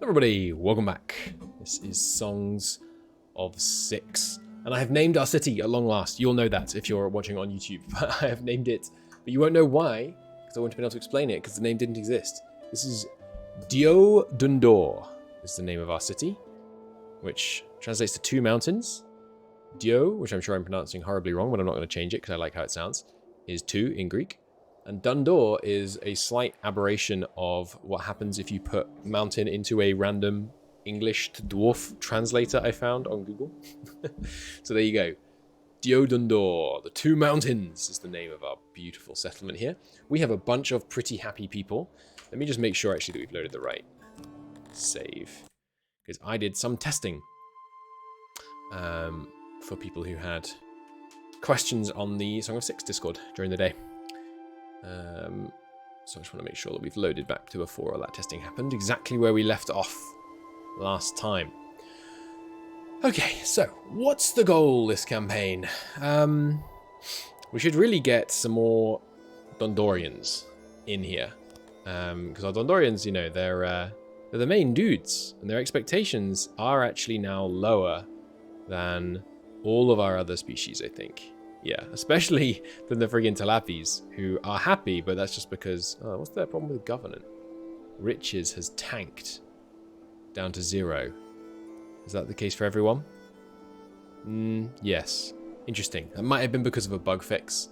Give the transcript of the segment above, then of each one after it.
Everybody, welcome back. This is Songs of Six, and I have named our city at long last. You'll know that if you're watching on YouTube, but I have named it, but you won't know why, because I won't have been able to explain it, because the name didn't exist. This is Dundor is the name of our city, which translates to two mountains. Dio, which I'm sure I'm pronouncing horribly wrong, but I'm not going to change it because I like how it sounds, is two in Greek. And Dundor is a slight aberration of what happens if you put mountain into a random English to dwarf translator I found on Google. So there you go. Dio Dundor, the two mountains, is the name of our beautiful settlement here. We have a bunch of pretty happy people. Let me just make sure actually that we've loaded the right save, because I did some testing for people who had questions on the Song of Six Discord during the day. So I just want to make sure that we've loaded back to before all that testing happened, exactly where we left off last time. Okay, so what's the goal this campaign? We should really get some more Dundorians in here, because our Dundorians, you know, they're the main dudes, and their expectations are actually now lower than all of our other species, I think. Yeah, especially than the friggin' Talapis, who are happy, but that's just because... Oh, what's their problem with government? Riches has tanked down to 0. Is that the case for everyone? Yes. Interesting. That might have been because of a bug fix.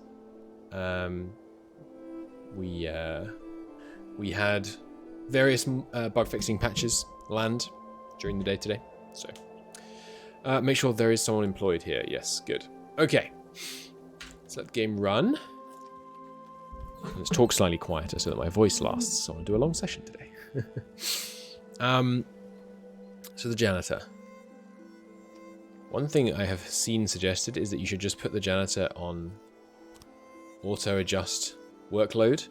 We had various bug fixing patches land during the day today, so... make sure there is someone employed here. Yes, good. Okay. Let's let the game run. Let's talk slightly quieter so that my voice lasts. So I'll do a long session today. So the janitor. One thing I have seen suggested is that you should just put the janitor on auto-adjust workload.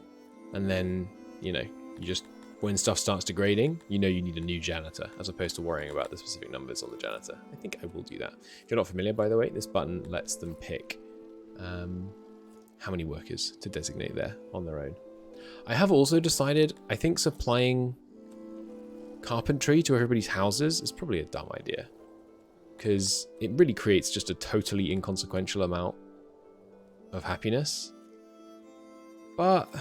And then, you know, you just, when stuff starts degrading, you know you need a new janitor, as opposed to worrying about the specific numbers on the janitor. I think I will do that. If you're not familiar, by the way, this button lets them pick how many workers to designate there on their own. I have also decided, I think supplying carpentry to everybody's houses is probably a dumb idea, because it really creates just a totally inconsequential amount of happiness. But,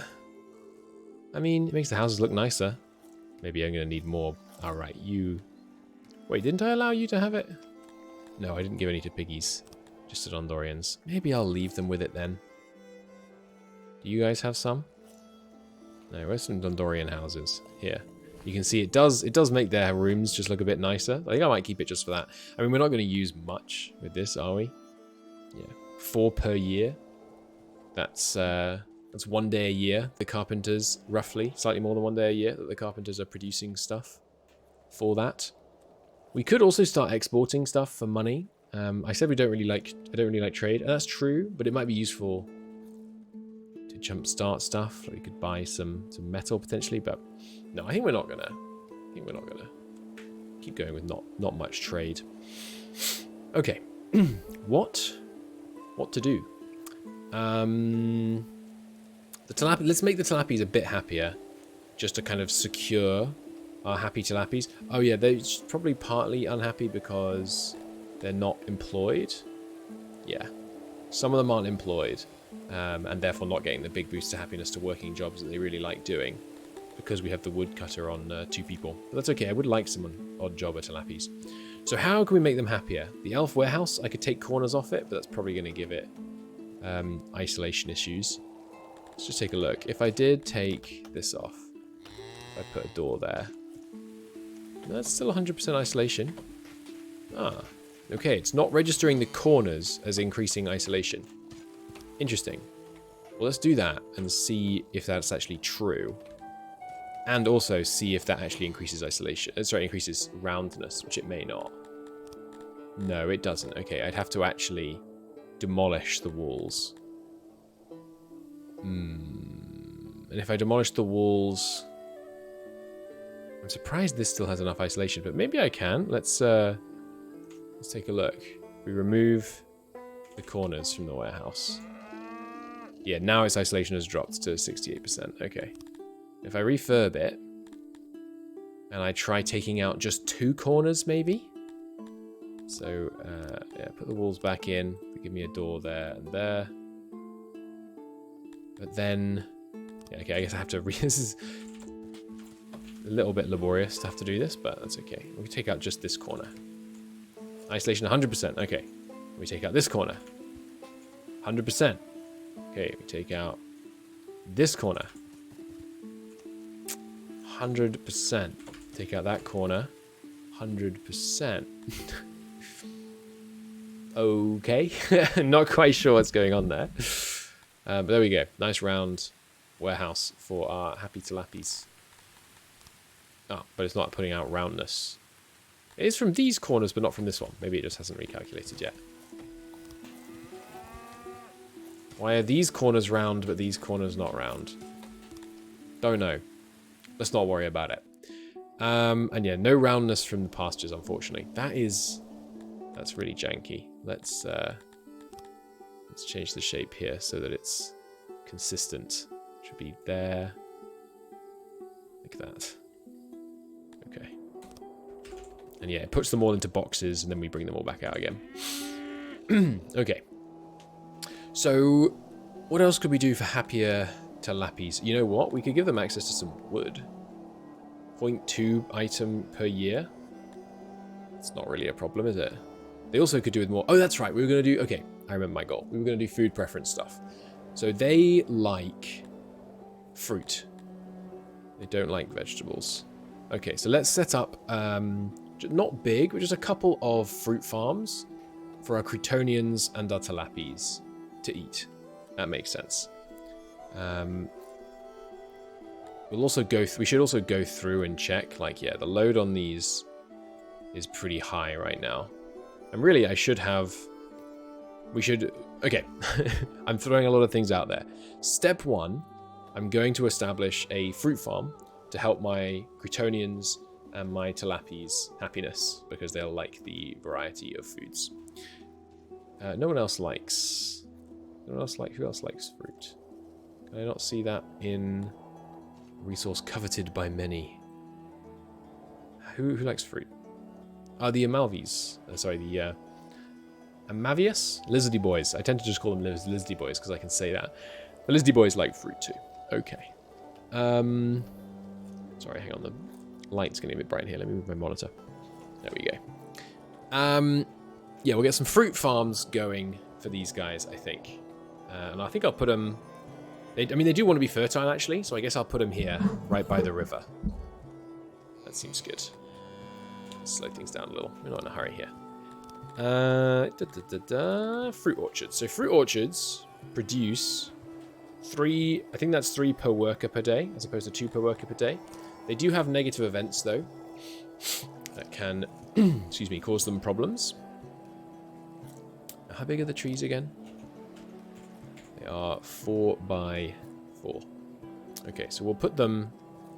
I mean, it makes the houses look nicer. Maybe I'm going to need more. Alright, you... Wait, didn't I allow you to have it? No, I didn't give any to piggies. Just to Dundorians. Maybe I'll leave them with it then. Do you guys have some? No, where's some Dundorian houses? Here. You can see it does make their rooms just look a bit nicer. I think I might keep it just for that. I mean, we're not going to use much with this, are we? Yeah. 4 per year. That's 1 day a year. The carpenters, roughly, slightly more than 1 day a year, that the carpenters are producing stuff for that. We could also start exporting stuff for money. I said I don't really like trade, and that's true, but it might be useful to jumpstart stuff. Like we could buy some metal potentially, but no, I think we're not gonna keep going with not much trade. Okay, what to do? Let's make the Talapis a bit happier, just to kind of secure our happy Talapis. Oh yeah, they're probably partly unhappy because they're not employed. Yeah, some of them aren't employed, and therefore not getting the big boost to happiness to working jobs that they really like doing, because we have the woodcutter on 2 people. But that's okay, I would like some odd job at Talapis. So how can we make them happier? The elf warehouse, I could take corners off it, but that's probably going to give it isolation issues. Let's just take a look. If I did take this off, if I put a door there, that's still 100% isolation. Ah, okay, it's not registering the corners as increasing isolation. Interesting. Well, let's do that and see if that's actually true. And also see if that actually increases isolation. Increases roundness, which it may not. No, it doesn't. Okay, I'd have to actually demolish the walls. And if I demolish the walls... I'm surprised this still has enough isolation, but maybe I can. Let's take a look. We remove the corners from the warehouse. Yeah, now its isolation has dropped to 68%. Okay. If I refurb it, and I try taking out just 2 corners, maybe. So, yeah, put the walls back in. Give me a door there and there. But then, yeah, okay, I guess I have to. This is a little bit laborious to have to do this, but that's okay. We can take out just this corner. Isolation 100%. Okay, we take out this corner. 100%. Okay, we take out this corner. 100%. Take out that corner. 100%. Okay. Not quite sure what's going on there. But there we go. Nice round warehouse for our happy tilappies. Oh, but it's not putting out roundness. It is from these corners, but not from this one. Maybe it just hasn't recalculated yet. Why are these corners round, but these corners not round? Don't know. Let's not worry about it. And yeah, no roundness from the pastures, unfortunately. That's really janky. Let's change the shape here so that it's consistent. Should be there. Like that. Okay. And yeah, it puts them all into boxes and then we bring them all back out again. Okay. So, what else could we do for happier tilappies? You know what? We could give them access to some wood. 0.2 item per year. It's not really a problem, is it? They also could do with more. Oh, that's right. We were going to do... Okay, I remember my goal. We were going to do food preference stuff. So they like fruit. They don't like vegetables. Okay, so let's set up... not big, but just a couple of fruit farms for our Cretonians and our tilappies to eat. That makes sense. We'll also go. We should also go through and check. Like, yeah, the load on these is pretty high right now. And really, I should have. We should. Okay, I'm throwing a lot of things out there. Step 1, I'm going to establish a fruit farm to help my Cretonians and my tilappies happiness because they'll like the variety of foods. No one else likes. No one else like. Who else likes fruit? Can I not see that in resource coveted by many? Who likes fruit? The Amalvis. Sorry, the Amavius? Lizardy boys. I tend to just call them Lizardy boys because I can say that. The Lizardy boys like fruit too. Okay. Sorry, hang on. The light's getting a bit bright here. Let me move my monitor. There we go. Yeah, we'll get some fruit farms going for these guys, I think. And I think I'll put them... I mean, they do want to be fertile, actually, so I guess I'll put them here, right by the river. That seems good. Slow things down a little. We're not in a hurry here. Fruit orchards. So fruit orchards produce 3... I think that's 3 per worker per day, as opposed to 2 per worker per day. They do have negative events, though, that can, excuse me, cause them problems. How big are the trees again? They are 4 by 4. Okay, so we'll put them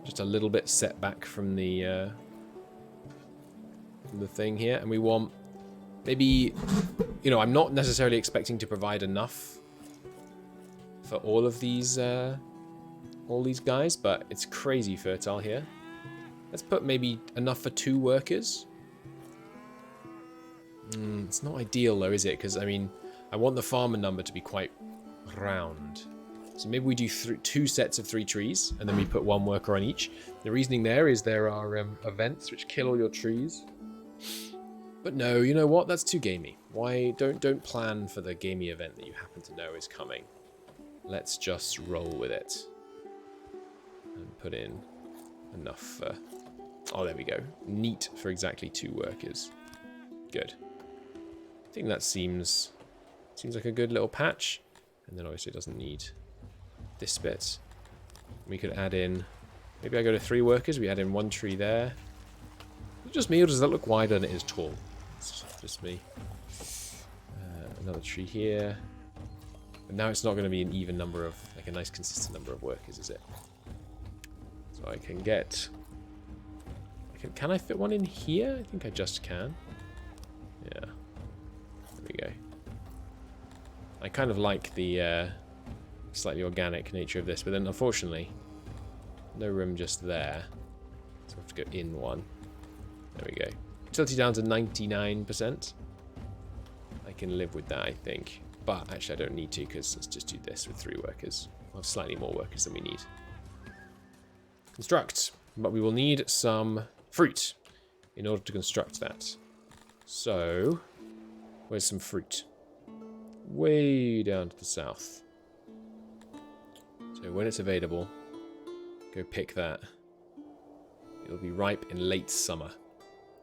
just a little bit set back from the thing here, and we want maybe, you know, I'm not necessarily expecting to provide enough for all these guys, but it's crazy fertile here. Let's put maybe enough for 2 workers. It's not ideal though, is it? Because I mean, I want the farmer number to be quite round. So maybe we do 2 sets of 3 trees, and then we put 1 worker on each. The reasoning there is there are events which kill all your trees. But no, you know what? That's too gamey. Why don't plan for the gamey event that you happen to know is coming. Let's just roll with it and put in enough for... Oh, there we go. Neat for exactly 2 workers. Good. I think that seems like a good little patch. And then obviously it doesn't need this bit. We could add in... Maybe I go to 3 workers. We add in 1 tree there. Is it just me, or does that look wider than it is tall? It's just me. Another tree here. But now it's not going to be an even number of... Like a nice consistent number of workers, is it? So I can get... Can I fit one in here? I think I just can. Yeah. There we go. I kind of like the slightly organic nature of this, but then unfortunately, no room just there. So we have to go in one. There we go. Utility down to 99%. I can live with that, I think. But actually, I don't need to, because let's just do this with 3 workers. We'll have slightly more workers than we need. Construct. But we will need some fruit in order to construct that. So, where's some fruit? Way down to the south. So when it's available, go pick that. It'll be ripe in late summer.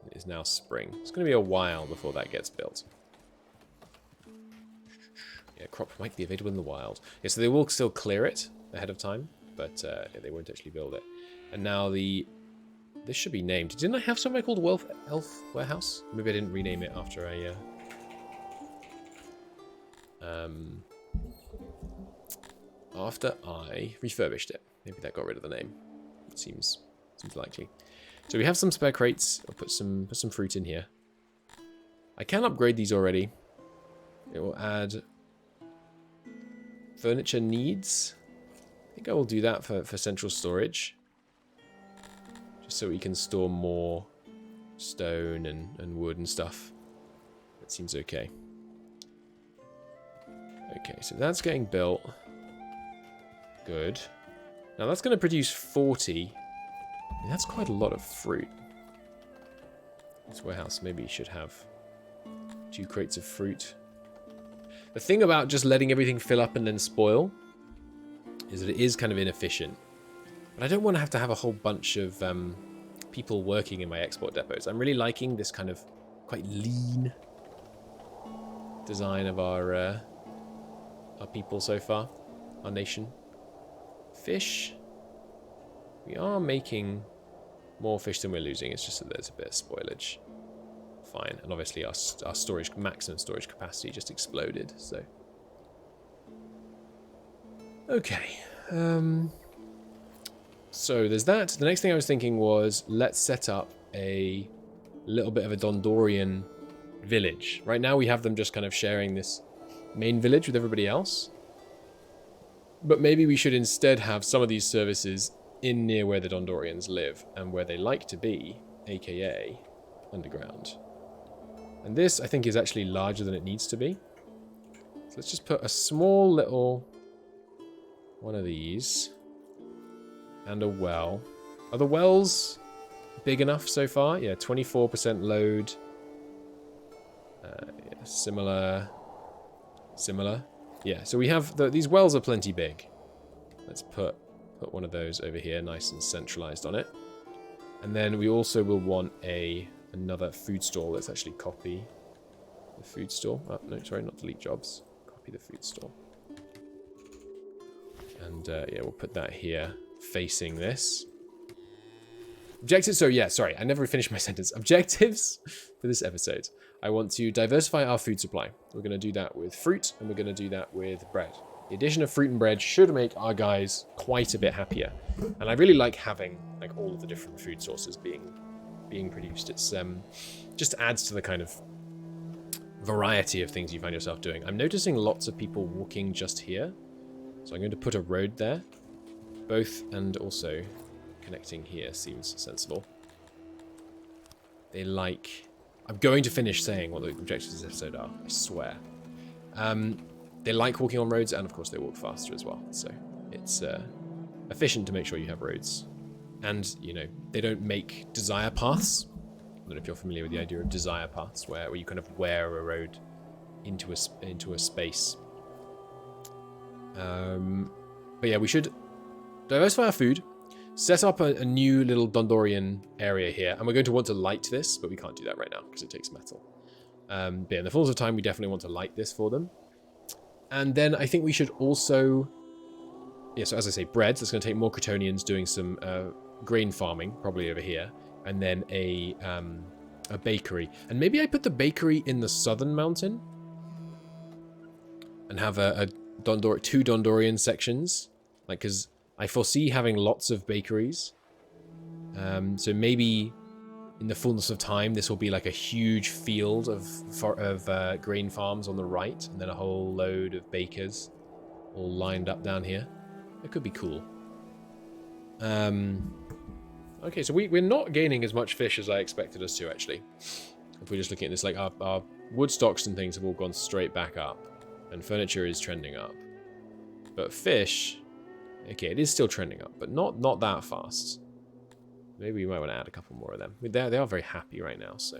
It is now spring. It's going to be a while before that gets built. Yeah, crop might be available in the wild. Yeah, so they will still clear it ahead of time, but they won't actually build it. And now this should be named. Didn't I have somewhere called Elf Warehouse? Maybe I didn't rename it after I... after I refurbished it. Maybe that got rid of the name. It seems likely. So we have some spare crates. I'll put some fruit in here. I can upgrade these already. It will add furniture needs. I think I will do that for central storage. Just so we can store more stone and wood and stuff. That seems okay. Okay, so that's getting built. Good. Now that's going to produce 40. I mean, that's quite a lot of fruit. This warehouse maybe should have 2 crates of fruit. The thing about just letting everything fill up and then spoil is that it is kind of inefficient. But I don't want to have a whole bunch of people working in my export depots. I'm really liking this kind of quite lean design of our people so far, our nation. Fish. We are making more fish than we're losing. It's just that there's a bit of spoilage. Fine. And obviously our maximum storage capacity just exploded. So. Okay. So there's that. The next thing I was thinking was let's set up a little bit of a Dundorian village. Right now we have them just kind of sharing this main village with everybody else. But maybe we should instead have some of these services in near where the Dundorians live and where they like to be, aka underground. And this, I think, is actually larger than it needs to be. So let's just put a small little one of these and a well. Are the wells big enough so far? Yeah, 24% load. Yeah, similar. Yeah, so we have these wells are plenty big. Let's put one of those over here, nice and centralized on it. And then we also will want another food store. Let's actually copy the food store. Oh, no, sorry, not delete jobs. Copy the food store. And yeah, we'll put that here, facing this. Objectives. So yeah, sorry, I never finished my sentence. Objectives for this episode. I want to diversify our food supply. We're going to do that with fruit, and we're going to do that with bread. The addition of fruit and bread should make our guys quite a bit happier. And I really like having like all of the different food sources being produced. It's just adds to the kind of variety of things you find yourself doing. I'm noticing lots of people walking just here. So I'm going to put a road there. Both and also connecting here seems sensible. They like... I'm going to finish saying what the objectives of this episode are, I swear. They like walking on roads, and of course they walk faster as well. So it's efficient to make sure you have roads. And, you know, they don't make desire paths. I don't know if you're familiar with the idea of desire paths, where you kind of wear a road into a space. But yeah, we should diversify our food, set up a new little Dundorian area here, and we're going to want to light this, but we can't do that right now because it takes metal. But yeah, in the fullness of time, we definitely want to light this for them. And then I think we should also... Yeah, so as I say, bread. So it's going to take more Crotonians doing some grain farming, probably over here. And then a bakery. And maybe I put the bakery in the southern mountain. And have two Dundorian sections. Like, because I foresee having lots of bakeries. So maybe in the fullness of time, this will be like a huge field of grain farms on the right. And then a whole load of bakers all lined up down here. It could be cool. Okay, so we're not gaining as much fish as I expected us to, actually. If we're just looking at this, like, our wood stocks and things have all gone straight back up. And furniture is trending up. But fish, okay, it is still trending up, but not that fast. Maybe we might want to add a couple more of them. They are very happy right now, so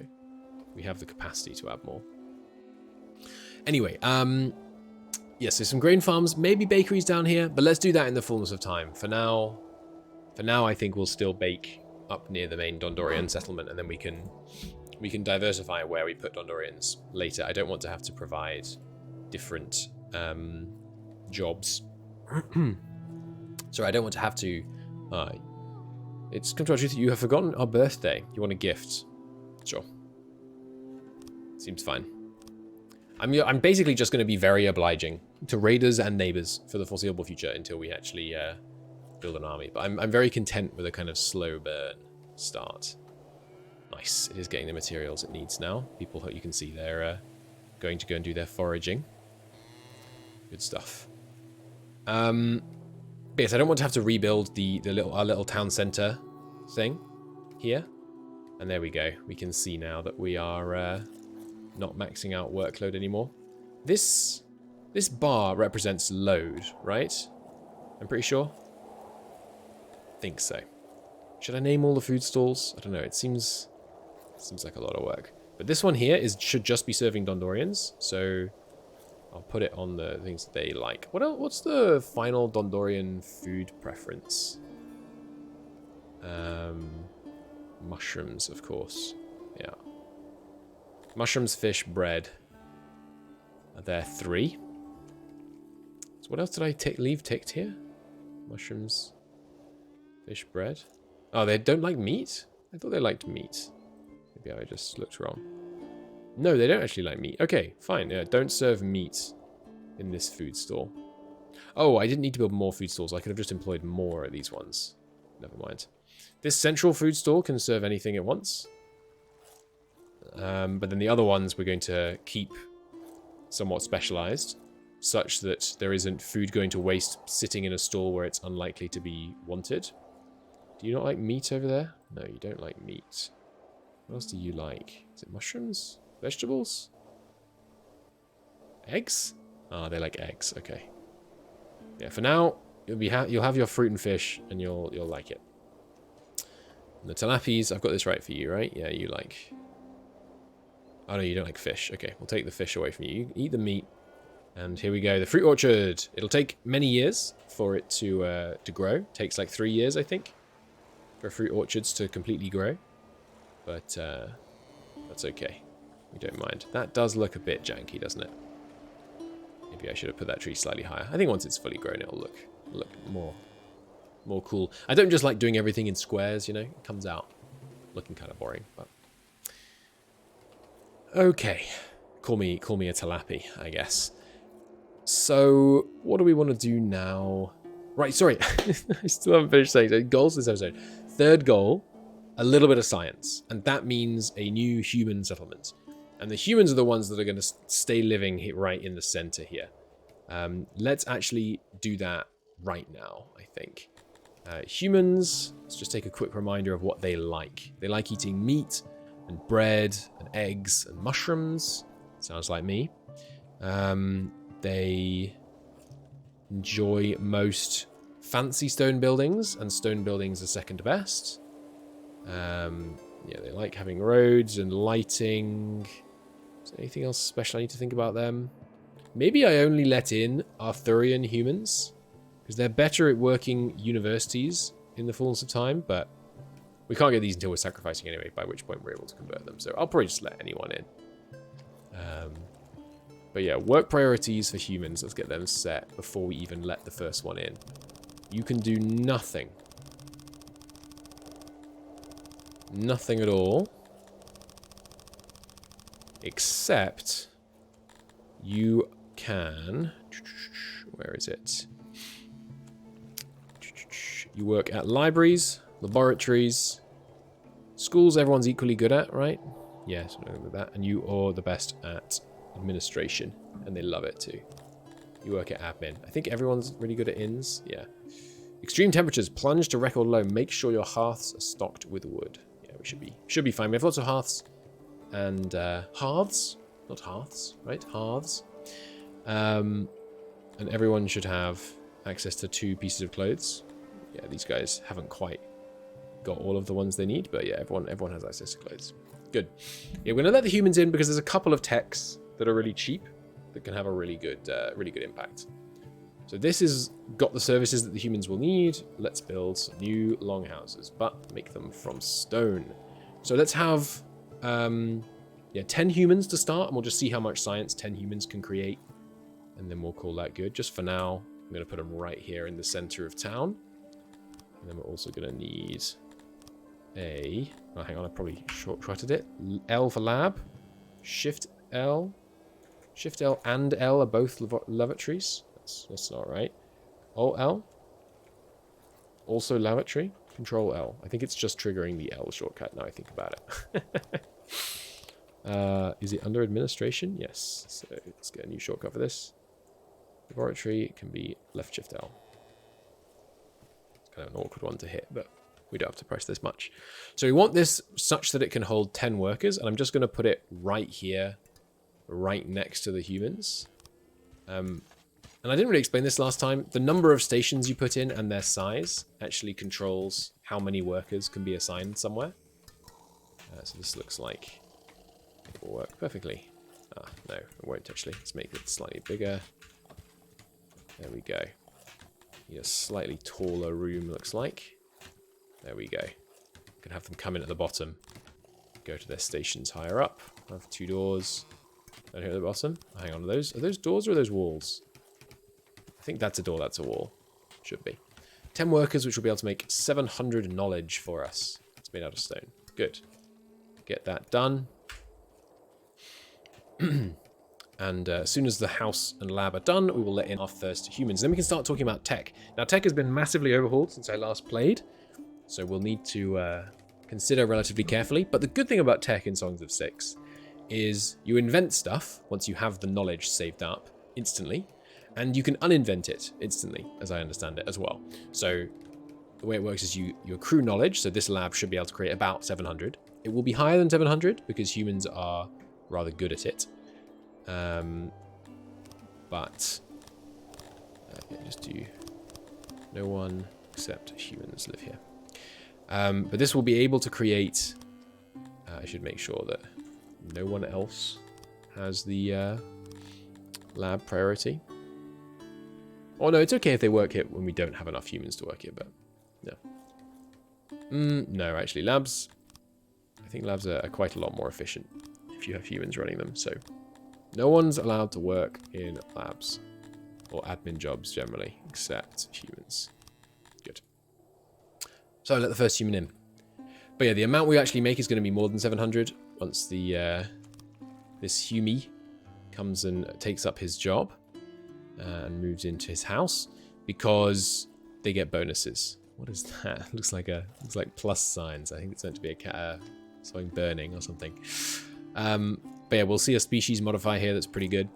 we have the capacity to add more. Anyway, yes, there's some grain farms, maybe bakeries down here, but let's do that in the fullness of time. For now, I think we'll still bake up near the main Dundorian settlement, and then we can diversify where we put Dundorians later. I don't want to have to provide different jobs. Sorry, I don't want to have to. It's come to our truth. You have forgotten our birthday. You want a gift? Sure. Seems fine. I'm basically just going to be very obliging to raiders and neighbors for the foreseeable future until we actually build an army. But I'm very content with a kind of slow burn start. Nice. It is getting the materials it needs now. People, you can see, they're going to go and do their foraging. Good stuff. But yes, I don't want to have to rebuild our little town center thing here. And there we go. We can see now that we are not maxing out workload anymore. This bar represents load, right? I'm pretty sure. Think so. Should I name all the food stalls? I don't know. It seems like a lot of work. But this one here should just be serving Dondorians. So I'll put it on the things that they like. What's the final Dondorian food preference? Mushrooms, of course. Yeah. Mushrooms, fish, bread. Are there 3? So what else did I leave ticked here? Mushrooms, fish, bread. Oh, they don't like meat? I thought they liked meat. Maybe I just looked wrong. No, they don't actually like meat. Okay, fine. Yeah, don't serve meat in this food store. Oh, I didn't need to build more food stalls. I could have just employed more of these ones. Never mind. This central food store can serve anything at once. But then the other ones we're going to keep somewhat specialized, such that there isn't food going to waste sitting in a stall where it's unlikely to be wanted. Do you not like meat over there? No, you don't like meat. What else do you like? Is it mushrooms? Vegetables? Eggs? Ah, they like eggs. Okay. Yeah, for now, you'll have your fruit and fish, and you'll like it. And the tilapis, I've got this right for you, right? Yeah, you like. Oh no, you don't like fish. Okay, we'll take the fish away from you. You eat the meat, and here we go. The fruit orchard. It'll take many years for it to grow. It takes like 3 years, I think, for fruit orchards to completely grow. But that's okay. We don't mind. That does look a bit janky, doesn't it? Maybe I should have put that tree slightly higher. I think once it's fully grown, it'll look more cool. I don't just like doing everything in squares, you know. It comes out looking kind of boring. But okay, call me a tilapi, I guess. So what do we want to do now? Right, sorry, I still haven't finished saying so. Goals this episode. Third goal, a little bit of science, and that means a new human settlement. And the humans are the ones that are going to stay living right in the center here. Let's actually do that right now, I think. Humans, let's just take a quick reminder of what they like. They like eating meat and bread and eggs and mushrooms. Sounds like me. They enjoy most fancy stone buildings, and stone buildings are second best. Yeah, they like having roads and lighting. Is there anything else special I need to think about them? Maybe I only let in Arthurian humans, because they're better at working universities in the fullness of time, but we can't get these until we're sacrificing anyway, by which point we're able to convert them. So I'll probably just let anyone in. But yeah, work priorities for humans. Let's get them set before we even let the first one in. You can do nothing. Nothing at all. Except you can... Where is it? You work at libraries, laboratories, schools everyone's equally good at, right? Yeah, something like that. And you are the best at administration, and they love it too. You work at admin. I think everyone's really good at inns. Yeah. Extreme temperatures plunge to record low. Make sure your hearths are stocked with wood. Yeah, we should be fine. We have lots of hearths and hearths, not hearths, right? Hearths. And everyone should have access to 2 pieces of clothes. Yeah, these guys haven't quite got all of the ones they need, but yeah, everyone has access to clothes. Good. Yeah, we're gonna let the humans in because there's a couple of techs that are really cheap that can have a really good impact. So this has got the services that the humans will need. Let's build some new longhouses, but make them from stone. So let's have 10 humans to start, and we'll just see how much science 10 humans can create, and then we'll call that good. Just for now, I'm going to put them right here in the center of town. And then we're also going to need a... Oh, hang on, I probably shortcutted it. L for lab. Shift L. Shift L and L are both lavatories. That's not right. Alt L. Also lavatory. Control L. I think it's just triggering the L shortcut now I think about it. Is it under administration? Yes. So let's get a new shortcut for this. Laboratory can be left shift L. It's kind of an awkward one to hit, but we don't have to press this much. So we want this such that it can hold 10 workers, and I'm just going to put it right here, right next to the humans. And I didn't really explain this last time. The number of stations you put in and their size actually controls how many workers can be assigned somewhere. So this looks like it will work perfectly. No, it won't actually. Let's make it slightly bigger. There we go. Need a slightly taller room, looks like. There we go. Can have them come in at the bottom. Go to their stations higher up. I have 2 doors. Down here at the bottom. Hang on, are those doors or are those walls? I think that's a door, that's a wall. Should be. 10 workers, which will be able to make 700 knowledge for us. It's made out of stone. Good. Get that done. And as soon as the house and lab are done, we will let in our first humans. Then we can start talking about tech. Now, tech has been massively overhauled since I last played, so we'll need to consider relatively carefully. But the good thing about tech in Songs of Six is you invent stuff once you have the knowledge saved up instantly, and you can uninvent it instantly, as I understand it as well. So the way it works is you accrue knowledge, so this lab should be able to create about 700. It will be higher than 700 because humans are rather good at it. But just do no one except humans live here. But this will be able to create, I should make sure that no one else has the lab priority. Oh no, it's okay if they work here when we don't have enough humans to work here, but no. No, actually, labs, I think labs are quite a lot more efficient if you have humans running them, so no one's allowed to work in labs or admin jobs generally, except humans. Good. So let the first human in. But yeah, the amount we actually make is going to be more than 700 once the this Humie comes and takes up his job and moves into his house, because they get bonuses. What is that? Looks like plus signs. I think it's meant to be something burning or something. But yeah, we'll see a species modifier here that's pretty good.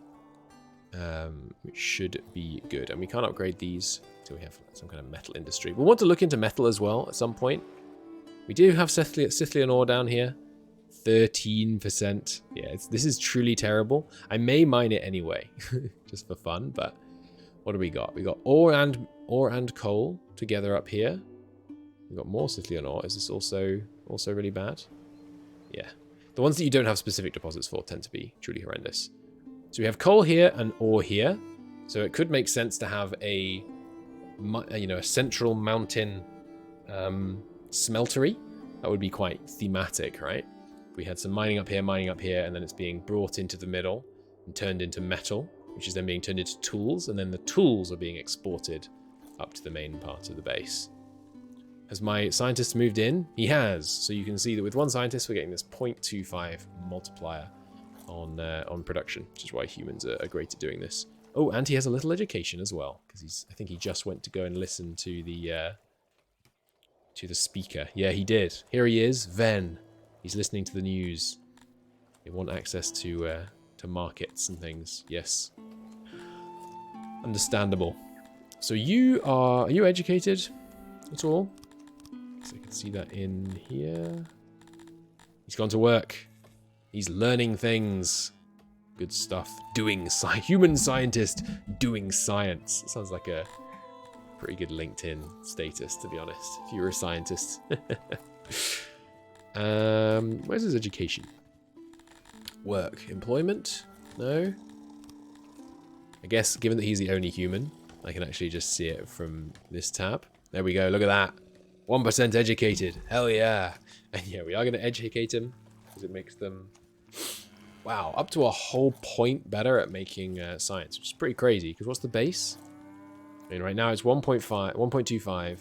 Which should be good. And we can't upgrade these until we have some kind of metal industry. We'll want to look into metal as well at some point. We do have Scythian ore down here. 13%. Yeah, this is truly terrible. I may mine it anyway, just for fun, but what do we got? We got ore and coal together up here. We've got more Scythian ore. Is this also really bad? Yeah. The ones that you don't have specific deposits for tend to be truly horrendous. So we have coal here and ore here. So it could make sense to have a central mountain smeltery. That would be quite thematic, right? We had some mining up here, and then it's being brought into the middle and turned into metal, which is then being turned into tools, and then the tools are being exported up to the main part of the base. Has my scientist moved in? He has. So you can see that with one scientist, we're getting this 0.25 multiplier on production, which is why humans are great at doing this. Oh, and he has a little education as well, because I think he just went to go and listen to the speaker. Yeah, he did. Here he is, Ven. He's listening to the news. They want access to markets and things. Yes. Understandable. So are you educated? at all. So you can see that in here. He's gone to work. He's learning things. Good stuff. Human scientist doing science. Sounds like a pretty good LinkedIn status, to be honest, if you were a scientist. Where's his education? Work. Employment? No? I guess, given that he's the only human, I can actually just see it from this tab. There we go, look at that. 1% educated. Hell yeah. And yeah, we are going to educate him, because it makes them... Wow, up to a whole point better at making science, which is pretty crazy, because what's the base? I mean, right now it's 1.25.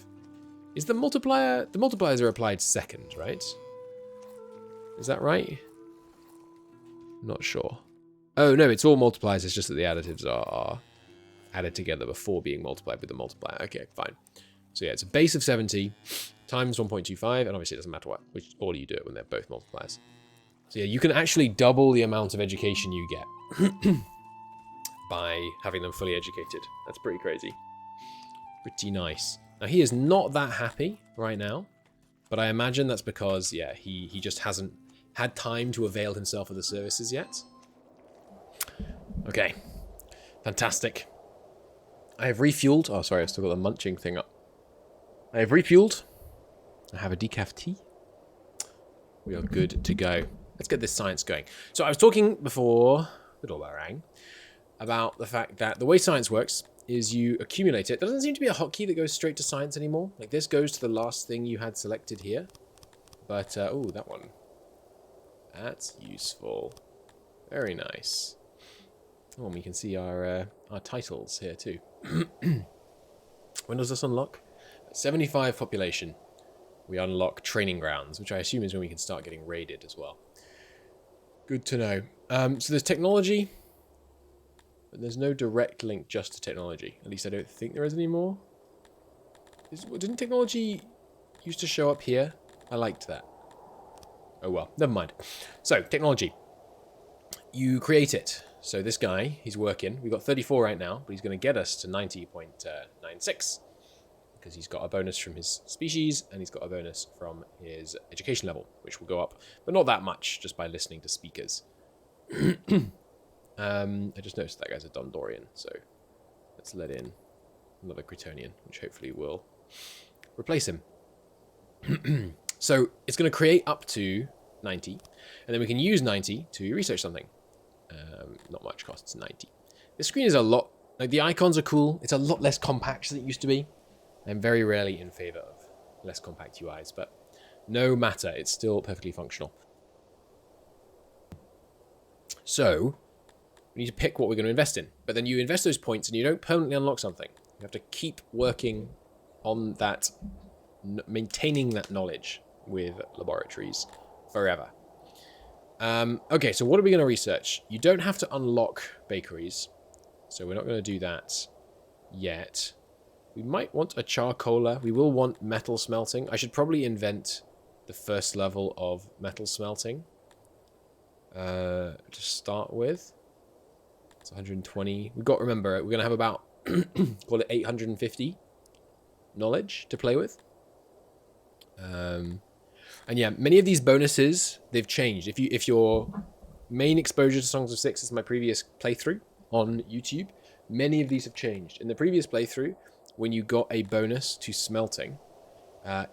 Is the multiplier... The multipliers are applied second, right? Is that right? Not sure. Oh, no, it's all multipliers. It's just that the additives are added together before being multiplied with the multiplier. Okay, fine. So yeah, it's a base of 70 times 1.25, and obviously it doesn't matter which order you do it when they're both multipliers. So yeah, you can actually double the amount of education you get by having them fully educated. That's pretty crazy. Pretty nice. Now, he is not that happy right now, but I imagine that's because, yeah, he just hasn't had time to avail himself of the services yet. Okay. Fantastic. I have refueled. Oh, sorry, I've still got the munching thing up. I have refueled. I have a decaf tea. We are good to go. Let's get this science going. So I was talking before the doorbell rang about the fact that the way science works is you accumulate it. There doesn't seem to be a hotkey that goes straight to science anymore. Like, this goes to the last thing you had selected here. But, oh, that one. That's useful. Very nice. Oh, and we can see our titles here too. When does this unlock? 75 population. We unlock training grounds, which I assume is when we can start getting raided as well. Good to know. So there's technology, but there's no direct link just to technology. At least I don't think there is anymore. Didn't technology used to show up here? I liked that. Oh well, never mind. So, technology. You create it. So this guy, he's working. We've got 34 right now, but he's going to get us to 90.96 because he's got a bonus from his species and he's got a bonus from his education level, which will go up, but not that much, just by listening to speakers. I just noticed that guy's a Dundorian, so let's let in another Cretonian, which hopefully will replace him. So it's going to create up to 90, and then we can use 90 to research something. Not much costs 90. The screen is a lot, like the icons are cool. It's a lot less compact than it used to be. I'm very rarely in favor of less compact UIs, but no matter, it's still perfectly functional. So we need to pick what we're going to invest in, but then you invest those points and you don't permanently unlock something. You have to keep working on that, maintaining that knowledge with laboratories forever. Okay, so what are we going to research? You don't have to unlock bakeries, so we're not going to do that yet. We might want a charcoaler. We will want metal smelting. I should probably invent the first level of metal smelting to start with. It's 120. We've got to remember, we're going to have about, call it 850 knowledge to play with. And yeah, many of these bonuses, they've changed. If your main exposure to Songs of Six is my previous playthrough on YouTube, many of these have changed. In the previous playthrough, when you got a bonus to smelting,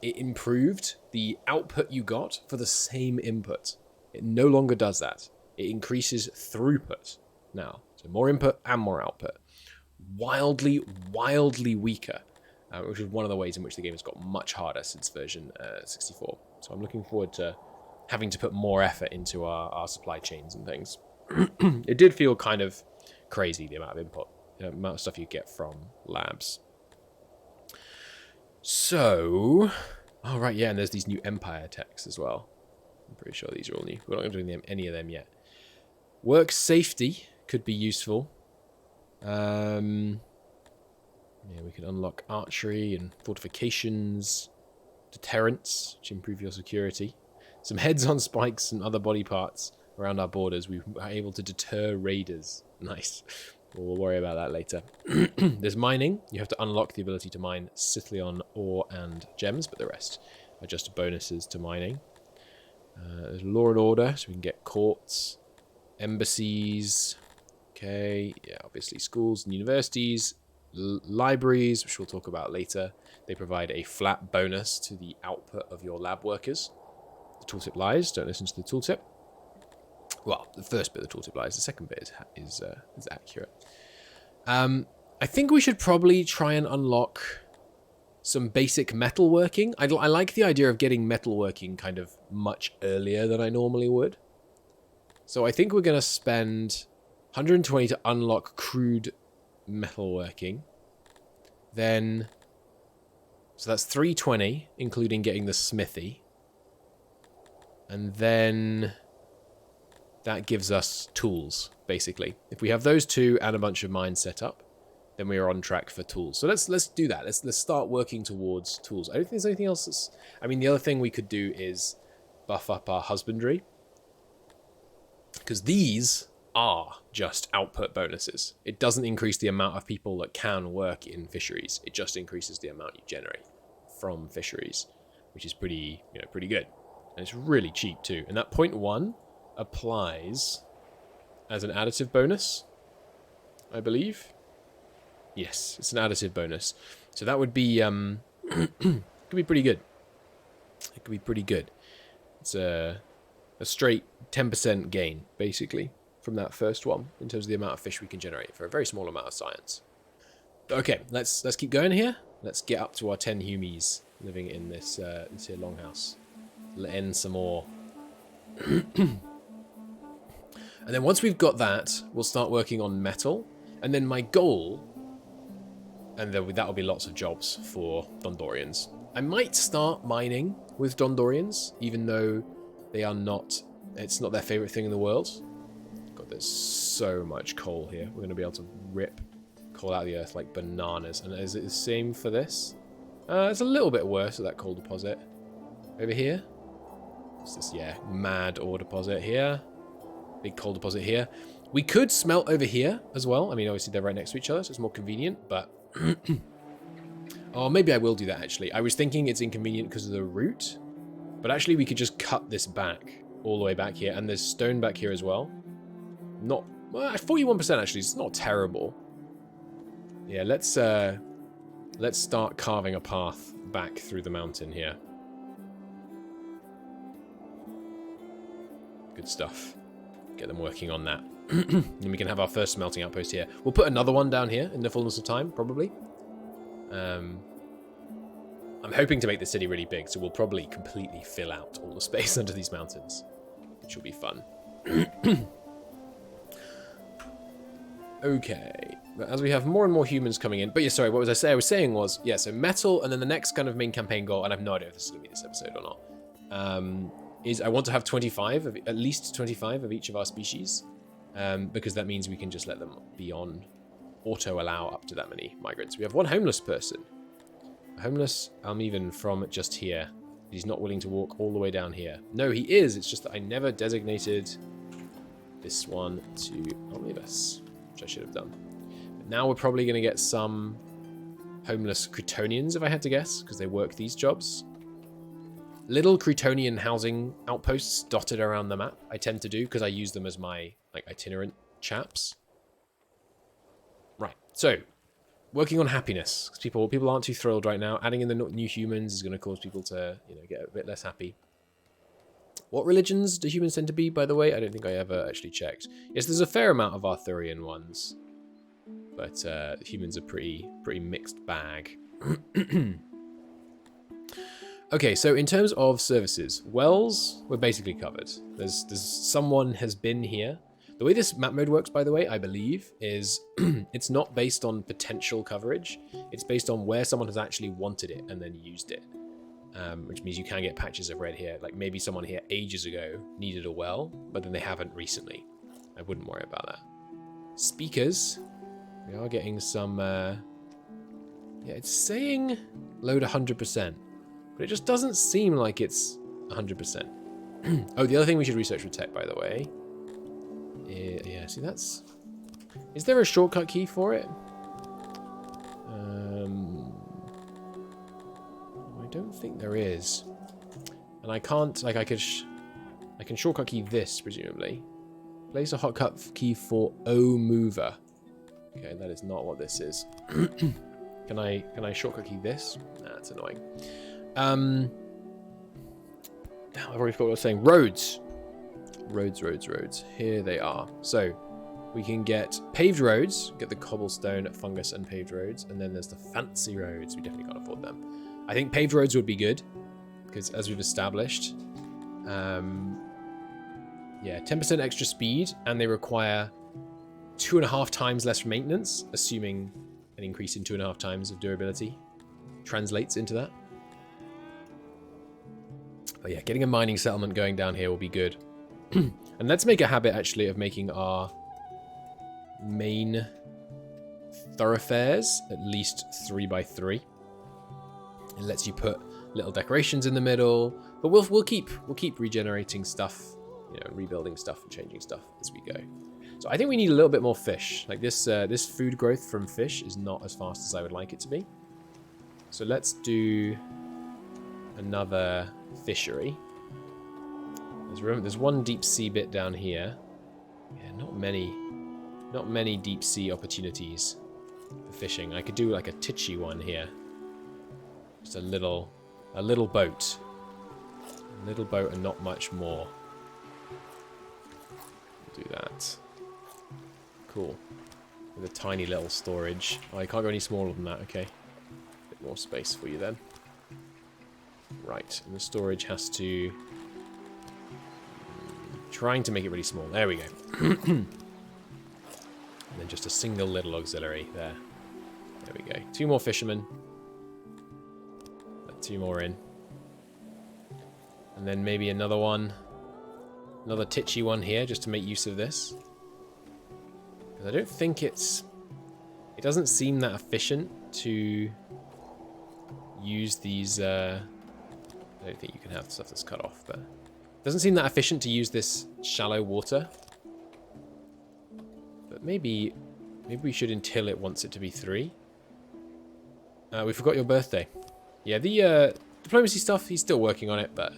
it improved the output you got for the same input. It no longer does that. It increases throughput now. So more input and more output. Wildly, wildly weaker. Which is one of the ways in which the game has got much harder since version 64. So I'm looking forward to having to put more effort into our supply chains and things. It did feel kind of crazy, the amount of input, the amount of stuff you get from labs. So, oh right, yeah, and there's these new Empire techs as well. I'm pretty sure these are all new. We're not going to do any of them yet. Work safety could be useful. Yeah, we can unlock archery and fortifications, deterrence, which improve your security. Some heads on spikes and other body parts around our borders. We are able to deter raiders. Nice. We'll worry about that later. There's mining. You have to unlock the ability to mine Scythian ore and gems, but the rest are just bonuses to mining. There's law and order, so we can get courts, embassies. Okay, yeah, obviously schools and universities, libraries, which we'll talk about later. They provide a flat bonus to the output of your lab workers. The tooltip lies. Don't listen to the tooltip. Well, the first bit of the tooltip lies. The second bit is accurate. I think we should probably try and unlock some basic metalworking. I like the idea of getting metalworking kind of much earlier than I normally would. So I think we're going to spend 120 to unlock crude metalworking. Then, so that's 320, including getting the smithy. And then that gives us tools, basically. If we have those two and a bunch of mines set up, then we are on track for tools. So let's do that. Let's start working towards tools. I don't think there's anything else that's... I mean, the other thing we could do is buff up our husbandry. Because these are just output bonuses. It doesn't increase the amount of people that can work in fisheries. It just increases the amount you generate from fisheries, which is pretty good. And it's really cheap too. And that 0.1 applies as an additive bonus, I believe. Yes, it's an additive bonus. So that would be could be pretty good. It could be pretty good. It's a straight 10% gain, basically, from that first one in terms of the amount of fish we can generate for a very small amount of science. Okay, let's keep going here. Let's get up to our 10 humies living in this here longhouse. Let in some more. And then once we've got that, we'll start working on metal. And then my goal, and that'll be lots of jobs for Dundorians. I might start mining with Dundorians, even though they are not, it's not their favorite thing in the world. God, there's so much coal here. We're going to be able to rip coal out of the earth like bananas. And is it the same for this? It's a little bit worse at that coal deposit. Over here. What's this? Yeah, mad ore deposit here. Big coal deposit here. We could smelt over here as well. I mean, obviously they're right next to each other, so it's more convenient, but... Oh, maybe I will do that, actually. I was thinking it's inconvenient because of the route, but actually we could just cut this back, all the way back here, and there's stone back here as well. Not... Well, 41% actually, it's not terrible. Yeah, let's start carving a path back through the mountain here. Good stuff. Get them working on that. Then we can have our first smelting outpost here. We'll put another one down here in the fullness of time, probably. I'm hoping to make the city really big, so we'll probably completely fill out all the space under these mountains, which will be fun. Okay, but as we have more and more humans coming in, but yeah, sorry, what was I saying? I was saying was, yeah, so metal, and then the next kind of main campaign goal, and I have no idea if this is going to be this episode or not, is I want to have 25, at least 25 of each of our species, because that means we can just let them be on auto-allow up to that many migrants. We have one homeless person. A homeless Almevan from just here. He's not willing to walk all the way down here. No, he is. It's just that I never designated this one to Almevas, which I should have done. But now we're probably going to get some homeless Cretonians, if I had to guess, because they work these jobs. Little Cretonian housing outposts dotted around the map. I tend to do because I use them as my itinerant chaps. Right, so working on happiness. People aren't too thrilled right now. Adding in the new humans is going to cause people to get a bit less happy. What religions do humans tend to be, by the way? I don't think I ever actually checked. Yes, there's a fair amount of Arthurian ones, but humans are pretty mixed bag. Okay, so in terms of services, wells, we're basically covered. There's someone has been here. The way this map mode works, by the way, I believe, is it's not based on potential coverage. It's based on where someone has actually wanted it and then used it, which means you can get patches of red here. Like maybe someone here ages ago needed a well, but then they haven't recently. I wouldn't worry about that. Speakers, we are getting some... yeah, it's saying load 100%. But it just doesn't seem like it's 100%. Oh, the other thing we should research with tech, by the way. Yeah, see, that's Is there a shortcut key for it? I don't think there is. And I can't, like, I can shortcut key this, presumably. Place a hotcut key for O mover. Okay, that is not what this is. Can I shortcut key this? Nah, that's annoying. I've already forgot what I was saying. Roads. Roads. Here they are. So, we can get paved roads, get the cobblestone, fungus, and paved roads, and then there's the fancy roads. We definitely can't afford them. I think paved roads would be good, because as we've established, yeah, 10% extra speed, and they require 2.5 times less maintenance, assuming an increase in 2.5 times of durability translates into that. But yeah, getting a mining settlement going down here will be good. And let's make a habit, actually, of making our main thoroughfares at least 3x3. It lets you put little decorations in the middle, but we'll keep regenerating stuff, you know, rebuilding stuff and changing stuff as we go. So I think we need a little bit more fish. Like this food growth from fish is not as fast as I would like it to be. So let's do another fishery. There's one deep sea bit down here. Yeah, not many deep sea opportunities for fishing. I could do like a titchy one here. Just a little boat. A little boat and not much more. Do that. Cool. With a tiny little storage. Oh, I can't go any smaller than that, okay. A bit more space for you then. Right, and the storage has to... trying to make it really small. There we go. And then just a single little auxiliary there. There we go. 2 more fishermen. Let 2 more in. And then maybe another one. Another titchy one here, just to make use of this. Because I don't think it doesn't seem that efficient to use these... I don't think you can have stuff that's cut off, but... it doesn't seem that efficient to use this shallow water. But maybe we should until it wants it to be 3. We forgot your birthday. Yeah, the diplomacy stuff, he's still working on it, but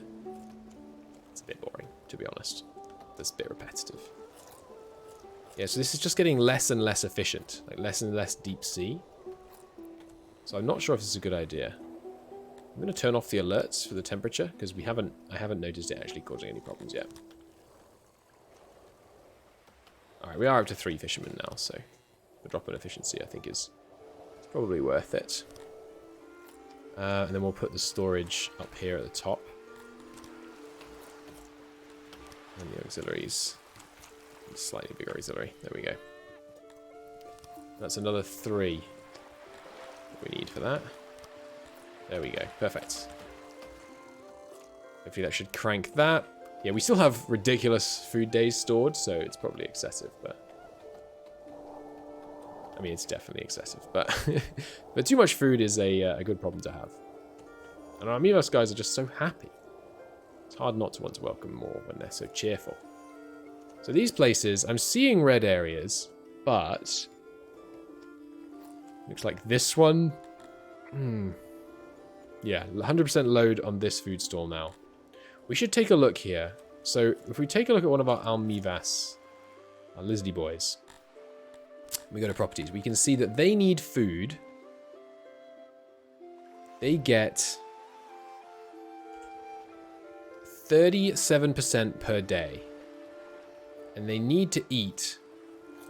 it's a bit boring, to be honest. That's a bit repetitive. Yeah, so this is just getting less and less efficient, like less and less deep sea. So I'm not sure if this is a good idea. I'm going to turn off the alerts for the temperature, because I haven't noticed it actually causing any problems yet. Alright, we are up to 3 fishermen now, so the drop in efficiency I think is probably worth it. And then we'll put the storage up here at the top. And the auxiliaries. Slightly bigger auxiliary. There we go. That's another 3 that we need for that. There we go. Perfect. Hopefully that should crank that. Yeah, we still have ridiculous food days stored, so it's probably excessive, but... I mean, it's definitely excessive, but... but too much food is a good problem to have. And our Amigos guys are just so happy. It's hard not to want to welcome more when they're so cheerful. So these places, I'm seeing red areas, but... looks like this one... yeah, 100% load on this food stall now. We should take a look here. So, if we take a look at one of our Almivas, our Lizdy boys, we go to properties, we can see that they need food. They get 37% per day. And they need to eat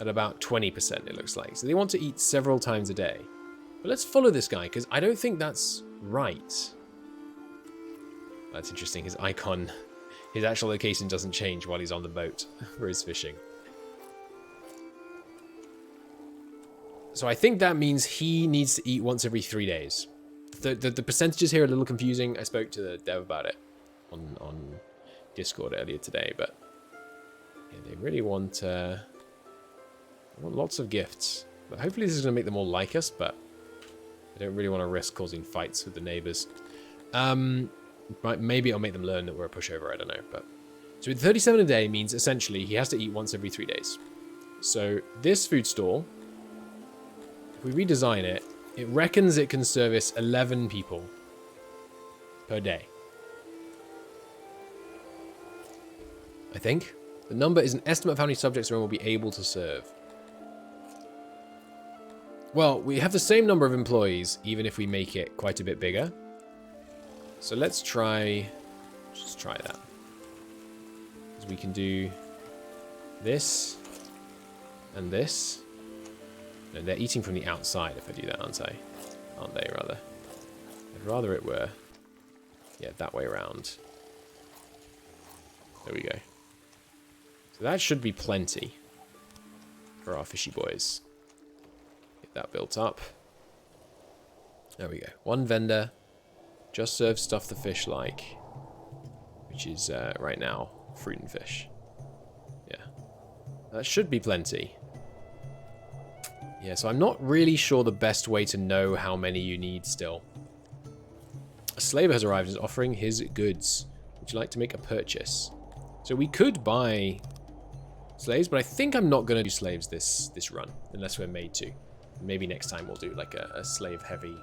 at about 20%, it looks like. So they want to eat several times a day. But let's follow this guy, because I don't think that's right. That's interesting. His icon, his actual location doesn't change while he's on the boat for his fishing. So I think that means he needs to eat once every 3 days. The percentages here are a little confusing. I spoke to the dev about it on Discord earlier today, but yeah, they really want lots of gifts. But hopefully this is going to make them all like us, but I don't really want to risk causing fights with the neighbors. Maybe it'll make them learn that we're a pushover, I don't know. But so 37 a day means essentially he has to eat once every 3 days. So this food stall, if we redesign it, it reckons it can service 11 people per day. I think. The number is an estimate of how many subjects everyone will be able to serve. Well, we have the same number of employees, even if we make it quite a bit bigger. So let's try... Just try that. Because we can do this and this. No, they're eating from the outside if I do that, aren't I? Aren't they, rather? I'd rather it were... Yeah, that way around. There we go. So that should be plenty for our fishy boys. Get that built up. There we go. One vendor. Just serves stuff the fish like. Which is, right now, fruit and fish. Yeah. That should be plenty. Yeah, so I'm not really sure the best way to know how many you need still. A slave has arrived and is offering his goods. Would you like to make a purchase? So we could buy slaves, but I think I'm not going to do slaves this run, unless we're made to. Maybe next time we'll do like a slave-heavy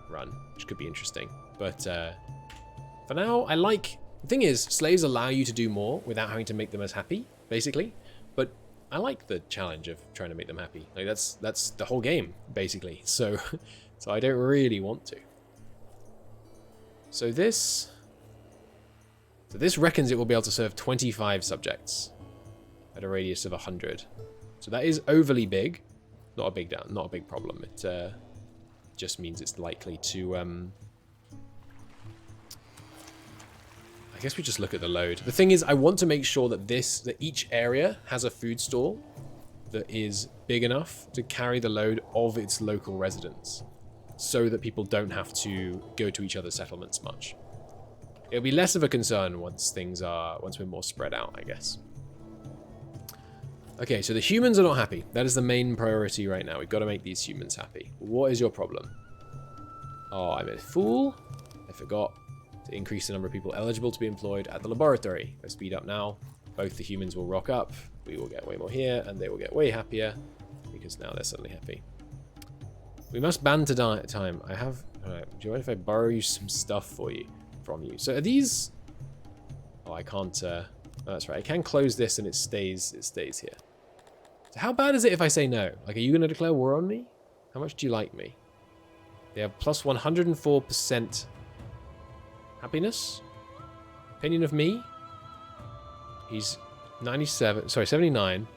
run, which could be interesting. But for now, I like... The thing is, slaves allow you to do more without having to make them as happy, basically. But I like the challenge of trying to make them happy. Like that's the whole game, basically. So I don't really want to. So this reckons it will be able to serve 25 subjects at a radius of 100. So that is overly big. Not a big problem. It just means it's likely to... I guess we just look at the load. The thing is, I want to make sure that each area has a food stall that is big enough to carry the load of its local residents, so that people don't have to go to each other's settlements much. It'll be less of a concern once we're more spread out, I guess. Okay, so the humans are not happy. That is the main priority right now. We've got to make these humans happy. What is your problem? Oh, I'm a fool. I forgot to increase the number of people eligible to be employed at the laboratory. Let's speed up now. Both the humans will rock up. We will get way more here, and they will get way happier, because now they're suddenly happy. We must ban to time. I have... Alright, do you mind if I borrow you some stuff from you? So are these... Oh, I can't... Oh, that's right. I can close this and it stays here. So how bad is it if I say no? Like, are you going to declare war on me? How much do you like me? They have plus 104% happiness. Opinion of me? He's 79.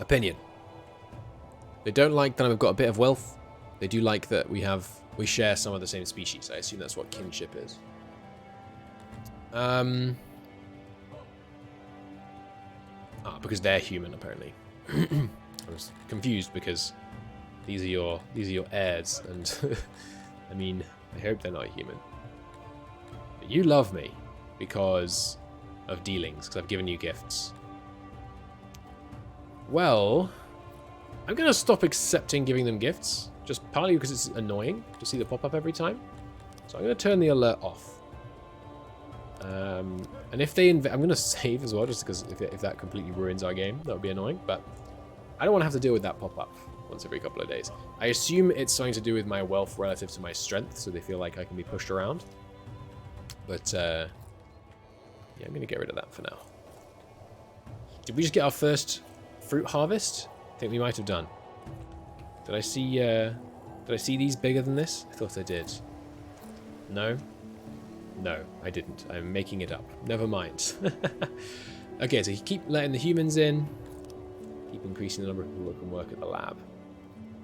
Opinion. They don't like that I've got a bit of wealth. They do like that we share some of the same species. I assume that's what kinship is. Because they're human, apparently. I was confused because these are your heirs, and I mean, I hope they're not human. But you love me because of dealings, because I've given you gifts. Well, I'm going to stop accepting giving them gifts, just partly because it's annoying to see the pop-up every time. So I'm going to turn the alert off. And if they I'm going to save as well, just because if that completely ruins our game, that would be annoying. But I don't want to have to deal with that pop-up once every couple of days. I assume it's something to do with my wealth relative to my strength, so they feel like I can be pushed around. But, yeah, I'm going to get rid of that for now. Did we just get our first fruit harvest? I think we might have done. Did I see these bigger than this? I thought I did. No? No, I didn't. I'm making it up. Never mind. Okay, so you keep letting the humans in. Keep increasing the number of people that can work at the lab.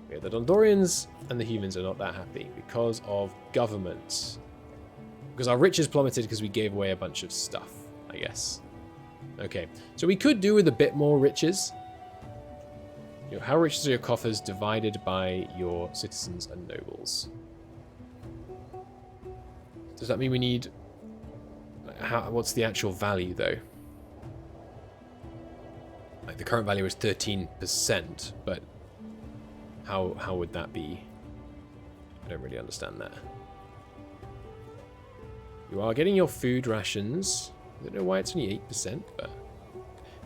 Okay, the Dundorians and the humans are not that happy because of government. Because our riches plummeted because we gave away a bunch of stuff, I guess. Okay, so we could do with a bit more riches. How rich are your coffers divided by your citizens and nobles? Does that mean we need... what's the actual value, though? Like, the current value is 13%, but how would that be? I don't really understand that. You are getting your food rations. I don't know why it's only 8%, but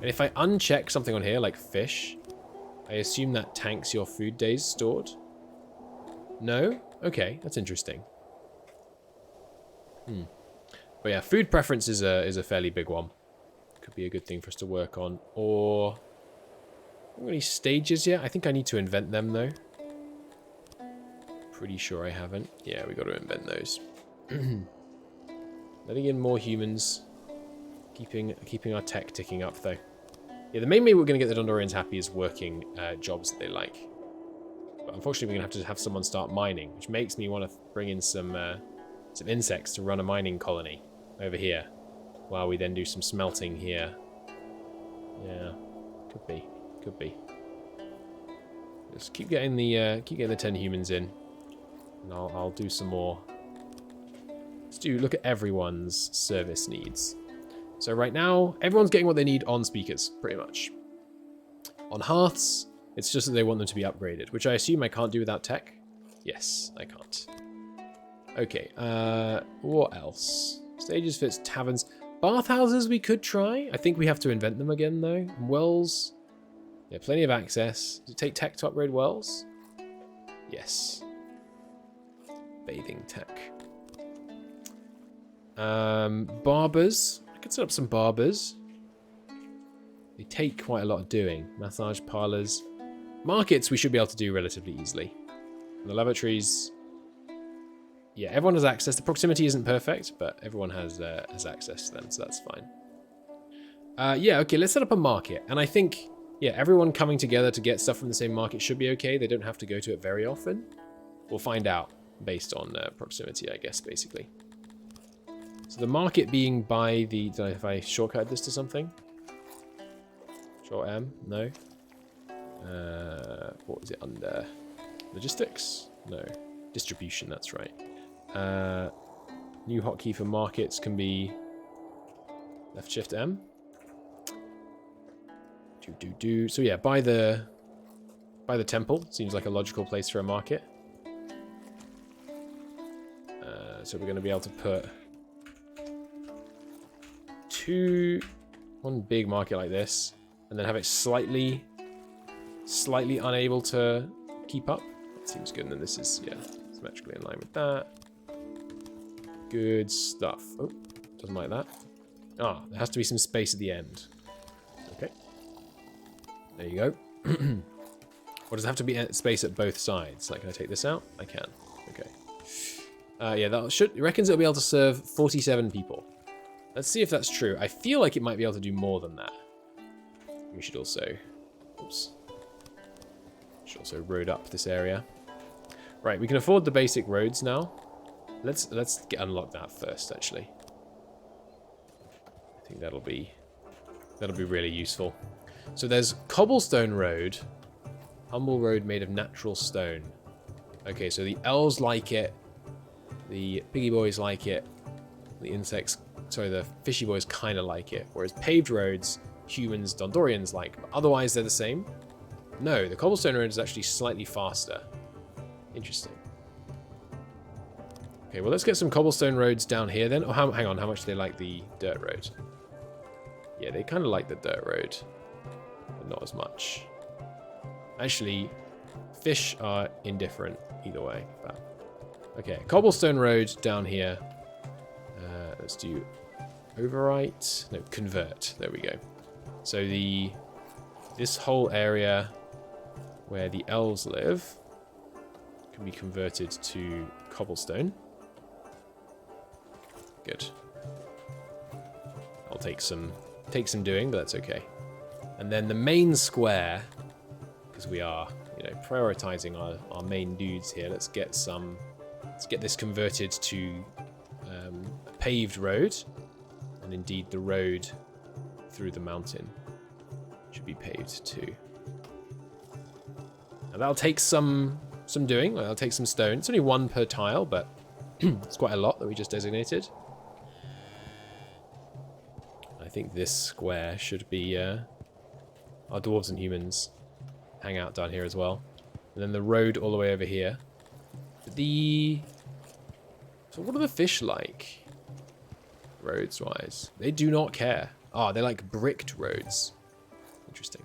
And if I uncheck something on here, like fish, I assume that tanks your food days stored. No? Okay, that's interesting. But yeah, food preference is a fairly big one. Could be a good thing for us to work on. Or... Not any stages yet. I think I need to invent them, though. Pretty sure I haven't. Yeah, we got to invent those. Letting in more humans. Keeping our tech ticking up, though. Yeah, the main way we're going to get the Dundorians happy is working jobs that they like. But unfortunately, we're going to have someone start mining, which makes me want to bring in some insects to run a mining colony over here, while we then do some smelting here. Yeah, could be. Just keep getting the 10 humans in, and I'll do some more. Look at everyone's service needs. So right now, everyone's getting what they need on speakers, pretty much. On hearths, it's just that they want them to be upgraded, which I assume I can't do without tech. Yes, I can't. Okay, what else? Stages, fits, taverns. Bathhouses we could try. I think we have to invent them again, though. Wells. Yeah, plenty of access. Does it take tech to upgrade wells? Yes. Bathing tech. Barbers. I could set up some barbers. They take quite a lot of doing. Massage parlors. Markets we should be able to do relatively easily. And the lavatories... Yeah, everyone has access. The proximity isn't perfect, but everyone has access to them, so that's fine. Yeah, okay, let's set up a market. And I think, yeah, everyone coming together to get stuff from the same market should be okay. They don't have to go to it very often. We'll find out based on proximity, I guess, basically. So the market being by the... Don't know if I shortcut this to something. Short M? No. What was it under? Logistics? No. Distribution, that's right. New hotkey for markets can be left shift M. So yeah, by the temple seems like a logical place for a market. So we're going to be able to put one big market like this, and then have it slightly unable to keep up. That seems good. And then this is, yeah, symmetrically in line with that. Good stuff. Oh, doesn't like that. Ah, there has to be some space at the end. Okay. There you go. Or does it have to be space at both sides? Like, can I take this out? I can. Okay. Yeah, that reckons it'll be able to serve 47 people. Let's see if that's true. I feel like it might be able to do more than that. We should also... Oops. Should also road up this area. Right, we can afford the basic roads now. Let's unlock that first, actually. I think that'll be really useful. So there's Cobblestone Road. Humble road made of natural stone. Okay, so the elves like it. The piggy boys like it. The fishy boys kind of like it. Whereas paved roads, humans, Dundorians like. But otherwise, they're the same. No, the Cobblestone Road is actually slightly faster. Interesting. Okay, well, let's get some cobblestone roads down here then. Oh, hang on, how much do they like the dirt road? Yeah, they kind of like the dirt road, but not as much. Actually, fish are indifferent either way. But okay, cobblestone road down here. Let's do overwrite. No, convert. There we go. So this whole area where the elves live can be converted to cobblestone. Good. I'll take some doing, but that's okay. And then the main square, because we are, prioritizing our main dudes here. Let's get this converted to a paved road, and indeed the road through the mountain should be paved too. And that'll take some doing. That'll take some stone. It's only one per tile, but it's quite a lot that we just designated. I think this square should be our dwarves and humans hang out down here as well. And then the road all the way over here. So what are the fish like? Roads-wise. They do not care. Ah, they like bricked roads. Interesting.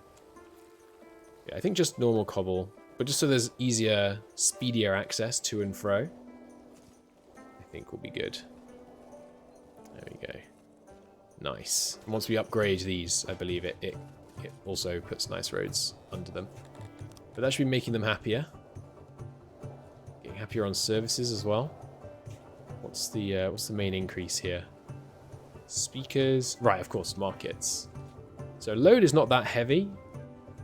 Yeah, I think just normal cobble, but just so there's easier, speedier access to and fro, I think will be good. There we go. Nice. And once we upgrade these, I believe it also puts nice roads under them. But that should be making them happier. Getting happier on services as well. What's the main increase here? Speakers. Right, of course, markets. So load is not that heavy.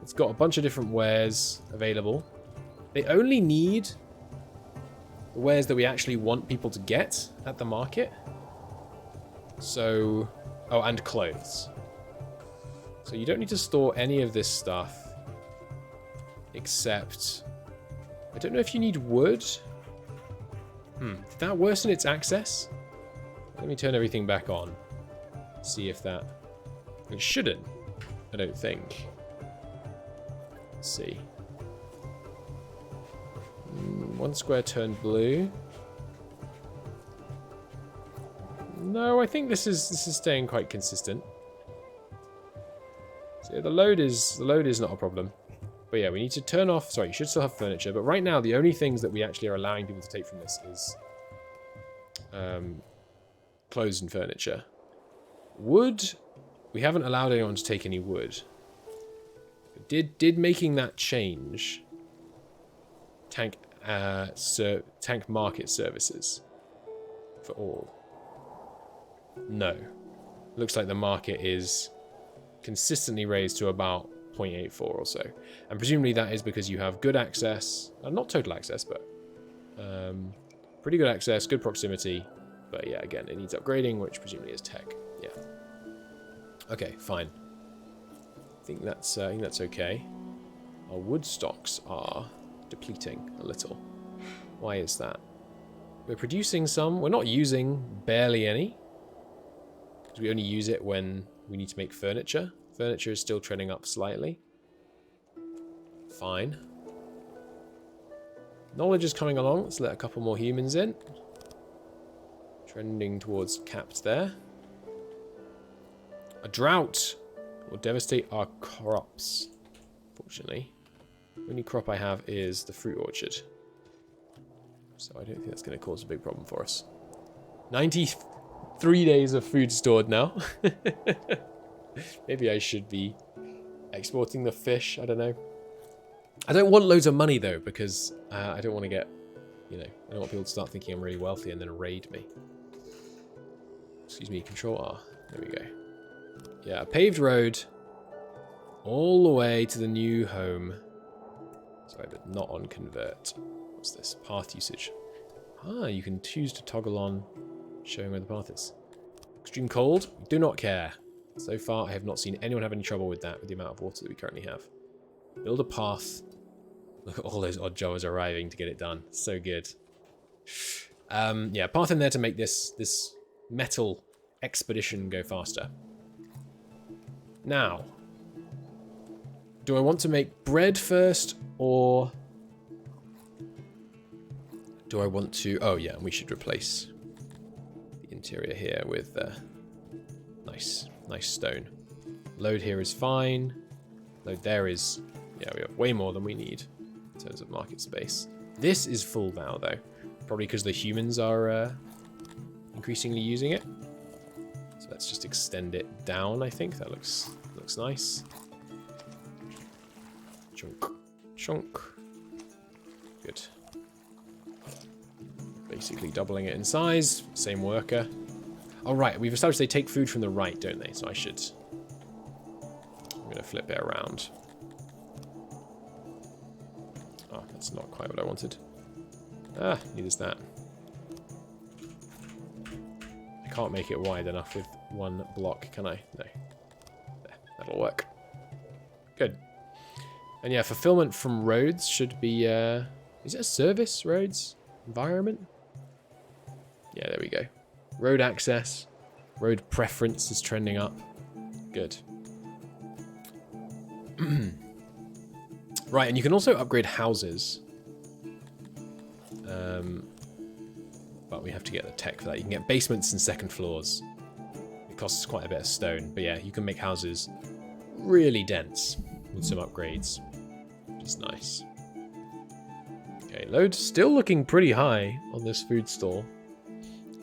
It's got a bunch of different wares available. They only need the wares that we actually want people to get at the market. So, oh, and clothes. So you don't need to store any of this stuff except, I don't know if you need wood. Did that worsen its access? Let me turn everything back on. See if that, it shouldn't, I don't think. Let's see. 1 square turned blue. No, I think this is staying quite consistent. So yeah, the load is not a problem. But yeah, we need to turn off. Sorry, you should still have furniture, but right now the only things that we actually are allowing people to take from this is clothes and furniture. Wood, we haven't allowed anyone to take any wood. Did making that change tank market services for all? No. Looks like the market is consistently raised to about 0.84 or so. And presumably that is because you have good access, not total access, but pretty good access, good proximity. But yeah, again, it needs upgrading, which presumably is tech. Yeah. Okay, fine. I think that's okay. Our wood stocks are depleting a little. Why is that? We're producing some. We're not using barely any. Because we only use it when we need to make furniture. Furniture is still trending up slightly. Fine. Knowledge is coming along. Let's let a couple more humans in. Trending towards capped there. A drought will devastate our crops. Fortunately. The only crop I have is the fruit orchard. So I don't think that's going to cause a big problem for us. 93 days of food stored now. Maybe I should be exporting the fish. I don't know. I don't want loads of money though, because I don't want to get, I don't want people to start thinking I'm really wealthy and then raid me. Excuse me, Control R. There we go. Yeah, a paved road all the way to the new home. Sorry, but not on convert. What's this? Path usage. Ah, you can choose to toggle on showing where the path is. Extreme cold, do not care. So far, I have not seen anyone have any trouble with that, with the amount of water that we currently have. Build a path. Look at all those odd jobbers arriving to get it done. So good. Yeah, path in there to make this metal expedition go faster. Now, do I want to make bread first, or do I want to... Oh yeah, we should replace the interior here with nice stone. Load here is fine. Load there is... Yeah, we have way more than we need in terms of market space. This is full now, though. Probably because the humans are increasingly using it. So let's just extend it down, I think. That looks nice. Chunk. Good. Basically doubling it in size. Same worker. Oh, right. We've established they take food from the right, don't they? So I should... I'm going to flip it around. Oh, that's not quite what I wanted. Ah, neither is that. I can't make it wide enough with one block, can I? No. There, that'll work. Good. And yeah, fulfillment from roads should be... is it a service, roads? Environment? Yeah, there we go. Road access. Road preference is trending up. Good. Right, and you can also upgrade houses. But we have to get the tech for that. You can get basements and second floors. It costs quite a bit of stone. But yeah, you can make houses really dense with some upgrades, which is nice. Okay, load still looking pretty high on this food stall.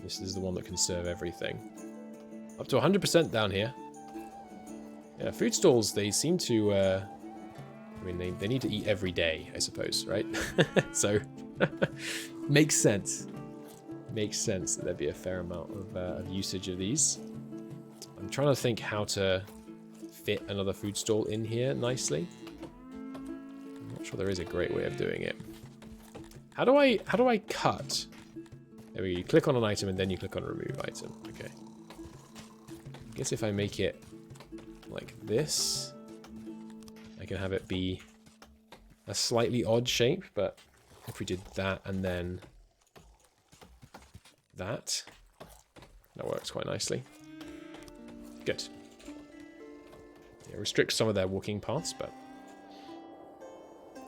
This is the one that can serve everything. Up to 100% down here. Yeah, food stalls, they seem to, I mean, they need to eat every day, I suppose, right? So, makes sense. Makes sense that there'd be a fair amount of usage of these. I'm trying to think how to fit another food stall in here nicely. I'm not sure there is a great way of doing it. How do I cut? There we go. You click on an item and then you click on remove item. Okay. I guess if I make it like this, I can have it be a slightly odd shape, but if we did that and then that works quite nicely. Good. It restricts some of their walking paths, but...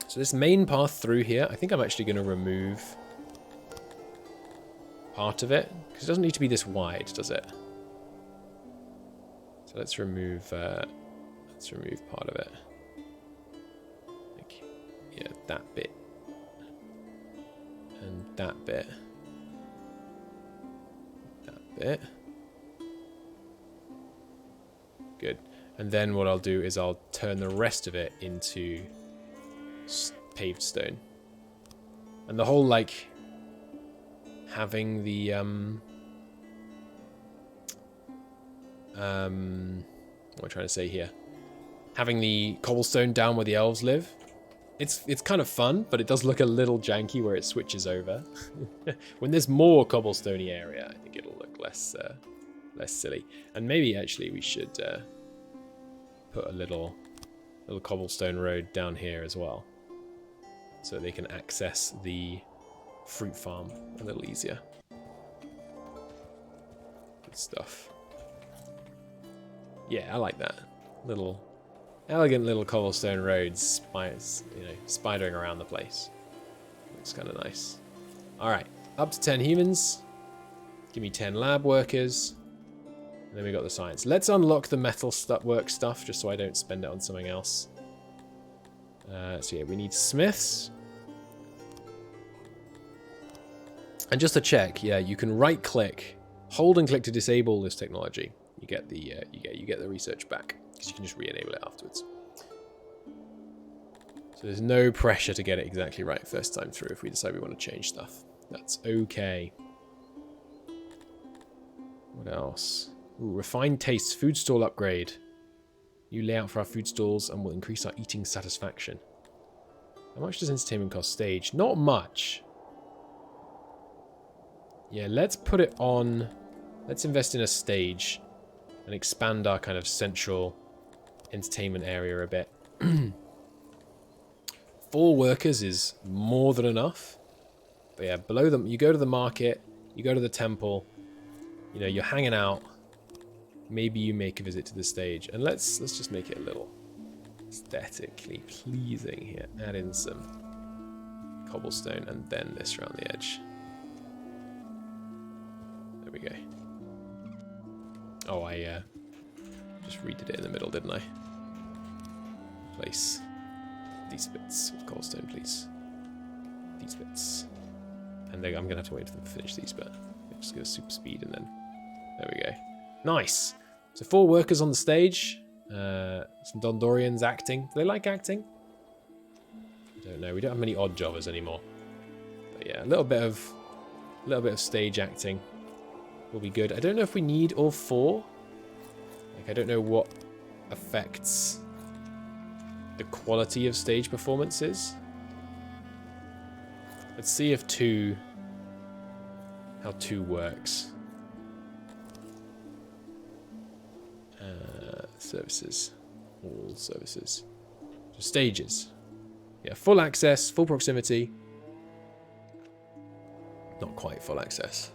So this main path through here, I think I'm actually going to remove part of it, because it doesn't need to be this wide, does it? So let's remove part of it. Like, yeah, that bit. And that bit. That bit. Good. And then what I'll do is I'll turn the rest of it into paved stone. And the whole, like, having the, what am I trying to say here? Having the cobblestone down where the elves live. It's kind of fun, but it does look a little janky where it switches over. When there's more cobblestoney area, I think it'll look less silly. And maybe actually we should put a little cobblestone road down here as well, so they can access the fruit farm a little easier. Good stuff. Yeah, I like that. Little elegant little cobblestone roads, spidering around the place. Looks kind of nice. All right, up to 10 humans. Give me 10 lab workers. And then we got the science. Let's unlock the metal work stuff, just so I don't spend it on something else. So yeah, we need smiths. And just to check, yeah, you can right-click, hold and click to disable this technology. You get the you get the research back, because you can just re-enable it afterwards. So there's no pressure to get it exactly right first time through if we decide we want to change stuff. That's okay. What else? Ooh, refined tastes, food stall upgrade. New layout for our food stalls and will increase our eating satisfaction. How much does entertainment cost? Stage? Not much. Yeah, let's put it on... Let's invest in a stage and expand our kind of central entertainment area a bit. 4 workers is more than enough. But yeah, below them, you go to the market, you go to the temple, you know, you're hanging out. Maybe you make a visit to the stage. And let's just make it a little aesthetically pleasing here. Add in some cobblestone and then this around the edge. There we go. Oh, I just redid it in the middle, didn't I? Place these bits of cobblestone, please. These bits. And I'm going to have to wait for them to finish these, but I'm just going to super speed and then... There we go. Nice! So 4 workers on the stage. Some Dundorians acting. Do they like acting? I don't know. We don't have many odd jobbers anymore. But yeah, a little bit of stage acting will be good. I don't know if we need all 4. Like, I don't know what affects the quality of stage performances. Let's see if how 2 works. Services. All services. So stages. Yeah, full access, full proximity. Not quite full access.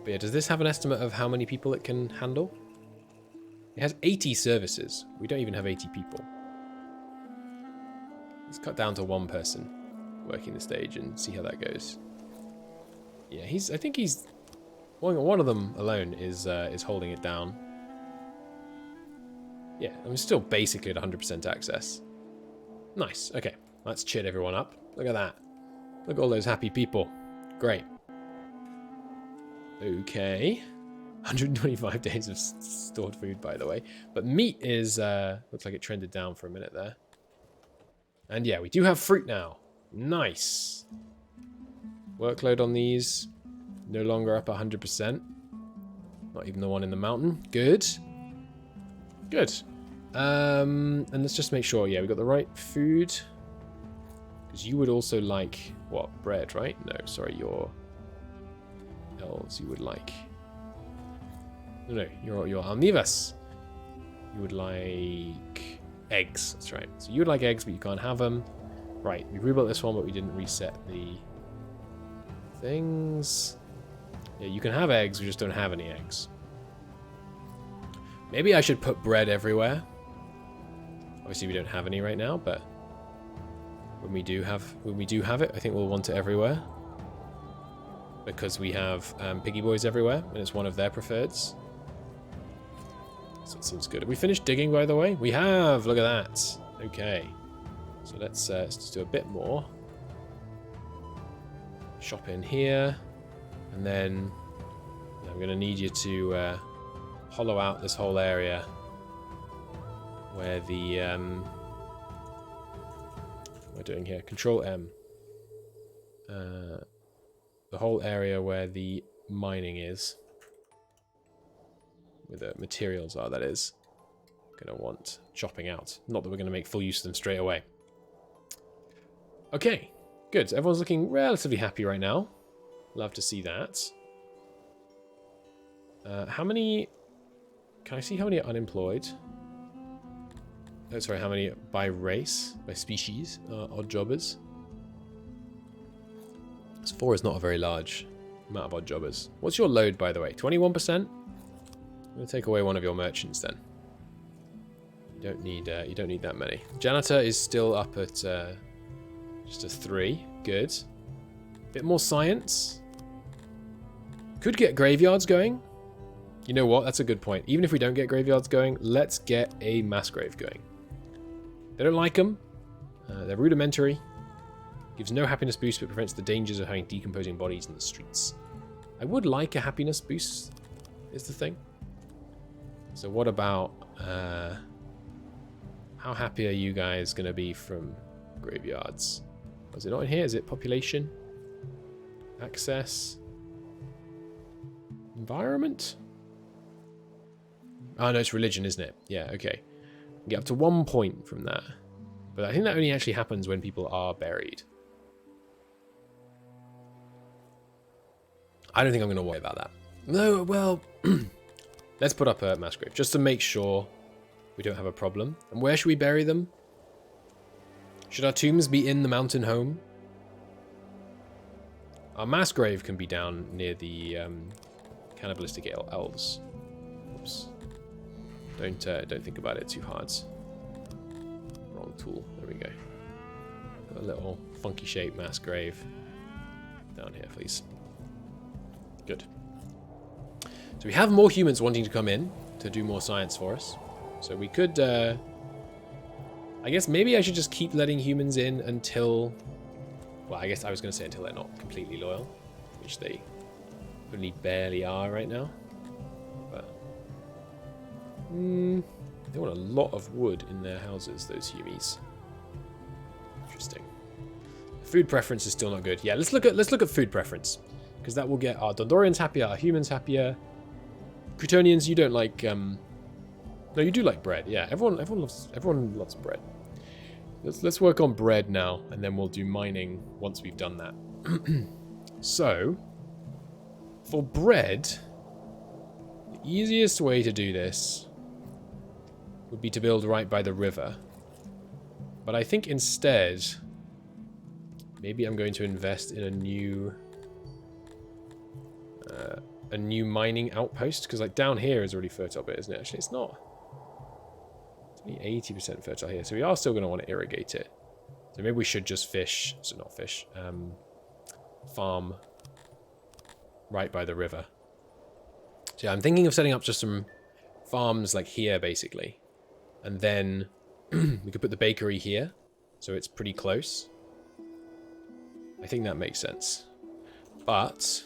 But yeah, does this have an estimate of how many people it can handle? It has 80 services. We don't even have 80 people. Let's cut down to 1 person working the stage and see how that goes. Yeah, I think he's... One of them alone is holding it down. Yeah, I'm still basically at 100% access. Nice. Okay, let's cheer everyone up. Look at that. Look at all those happy people. Great. Okay. 125 days of stored food, by the way. But meat is, looks like it trended down for a minute there. And yeah, we do have fruit now. Nice. Workload on these. No longer up 100%. Not even the one in the mountain. Good. Good. And let's just make sure, yeah, we got the right food. Because you would also like, what, bread, right? No, sorry, your elves, you would like... No, you're Alnivas. You would like eggs, that's right. So you would like eggs, but you can't have them. Right, we rebuilt this one, but we didn't reset the things. Yeah, you can have eggs, we just don't have any eggs. Maybe I should put bread everywhere. Obviously we don't have any right now, but when we do have it, I think we'll want it everywhere. Because we have piggy boys everywhere, and it's one of their preferreds. So it seems good. Have we finished digging, by the way? We have! Look at that. Okay. So let's just do a bit more. Shop in here. And then I'm going to need you to hollow out this whole area where the... what am I doing here? Control M. The whole area where the mining is. Where the materials are, that is. Going to want chopping out. Not that we're going to make full use of them straight away. Okay, good. Everyone's looking relatively happy right now. Love to see that. How many... Can I see how many are unemployed? Oh, sorry, how many by race, by species, odd jobbers? 4 is not a very large amount of odd jobbers. What's your load, by the way? 21%? I'm going to take away one of your merchants then. You don't need that many. Janitor is still up at just a 3. Good. Bit more science. Could get graveyards going. You know what? That's a good point. Even if we don't get graveyards going, let's get a mass grave going. They don't like them. They're rudimentary. Gives no happiness boost, but prevents the dangers of having decomposing bodies in the streets. I would like a happiness boost, is the thing. So what about... how happy are you guys going to be from graveyards? Is it not in here? Is it population? Access? Environment? Oh, no, it's religion, isn't it? Yeah, okay. Get up to 1 point from that. But I think that only actually happens when people are buried. I don't think I'm going to worry about that. No, well, let's put up a mass grave just to make sure we don't have a problem. And where should we bury them? Should our tombs be in the mountain home? Our mass grave can be down near the cannibalistic elves. Oops. Don't think about it too hard. Wrong tool. There we go. Got a little funky shaped mass grave down here, please. Good. So we have more humans wanting to come in to do more science for us. So we could, I guess maybe I should just keep letting humans in until, well, I guess I was going to say until they're not completely loyal, which they only barely are right now. But, they want a lot of wood in their houses, those humies. Interesting. Food preference is still not good. Yeah, let's look at food preference. Because that will get our Dundorians happier, our humans happier. Crutonians, you don't like... No, you do like bread. Yeah, everyone loves bread. Let's work on bread now, and then we'll do mining once we've done that. So, for bread, the easiest way to do this would be to build right by the river. But I think instead, maybe I'm going to invest in a new mining outpost, because like down here is already fertile bit, isn't it? Actually, it's not. It's only 80% fertile here, so we are still going to want to irrigate it. So maybe we should just farm right by the river. So yeah, I'm thinking of setting up just some farms like here, basically. And then we could put the bakery here, so it's pretty close. I think that makes sense. But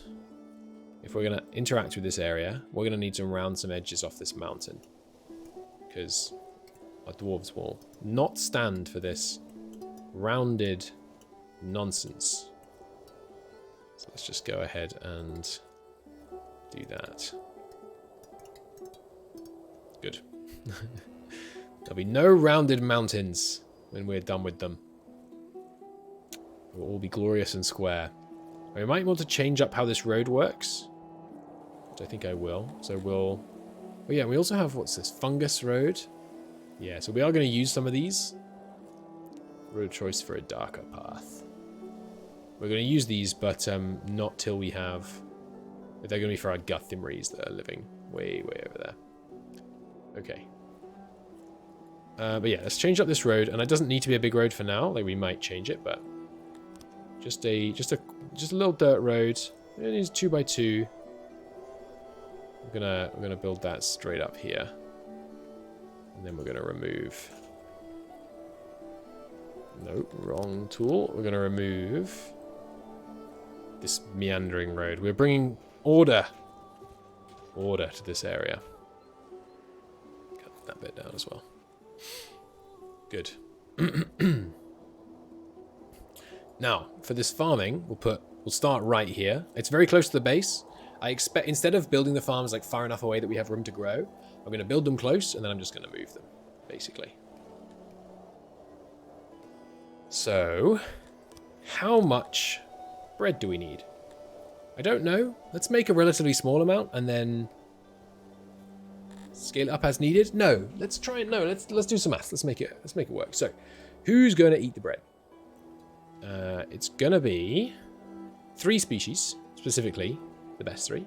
if we're going to interact with this area, we're going to need to round some edges off this mountain. Because our dwarves will not stand for this rounded nonsense. So let's just go ahead and do that. Good. There'll be no rounded mountains when we're done with them. It will all be glorious and square. We might want to change up how this road works, which I think I will. So we'll... Oh yeah, we also have, what's this? Fungus Road? Yeah, so we are going to use some of these. Road choice for a darker path. We're going to use these, but not till we have... They're going to be for our Guthimries that are living way, way over there. Okay. But yeah, let's change up this road, and it doesn't need to be a big road for now. Like, we might change it, but just a little dirt road. It is 2x2. We're gonna build that straight up here, and then we're gonna remove. Nope, wrong tool. We're gonna remove this meandering road. We're bringing order to this area. Cut that bit down as well. Good. Now, for this farming, we'll start right here. It's very close to the base. I expect, instead of building the farms like far enough away that we have room to grow, I'm going to build them close, and then I'm just going to move them, basically. So, how much bread do we need? I don't know. Let's make a relatively small amount, and then scale it up as needed. No, let's try it. No, let's do some maths. Let's make it work. So, who's going to eat the bread? It's going to be 3 species, specifically. The best 3,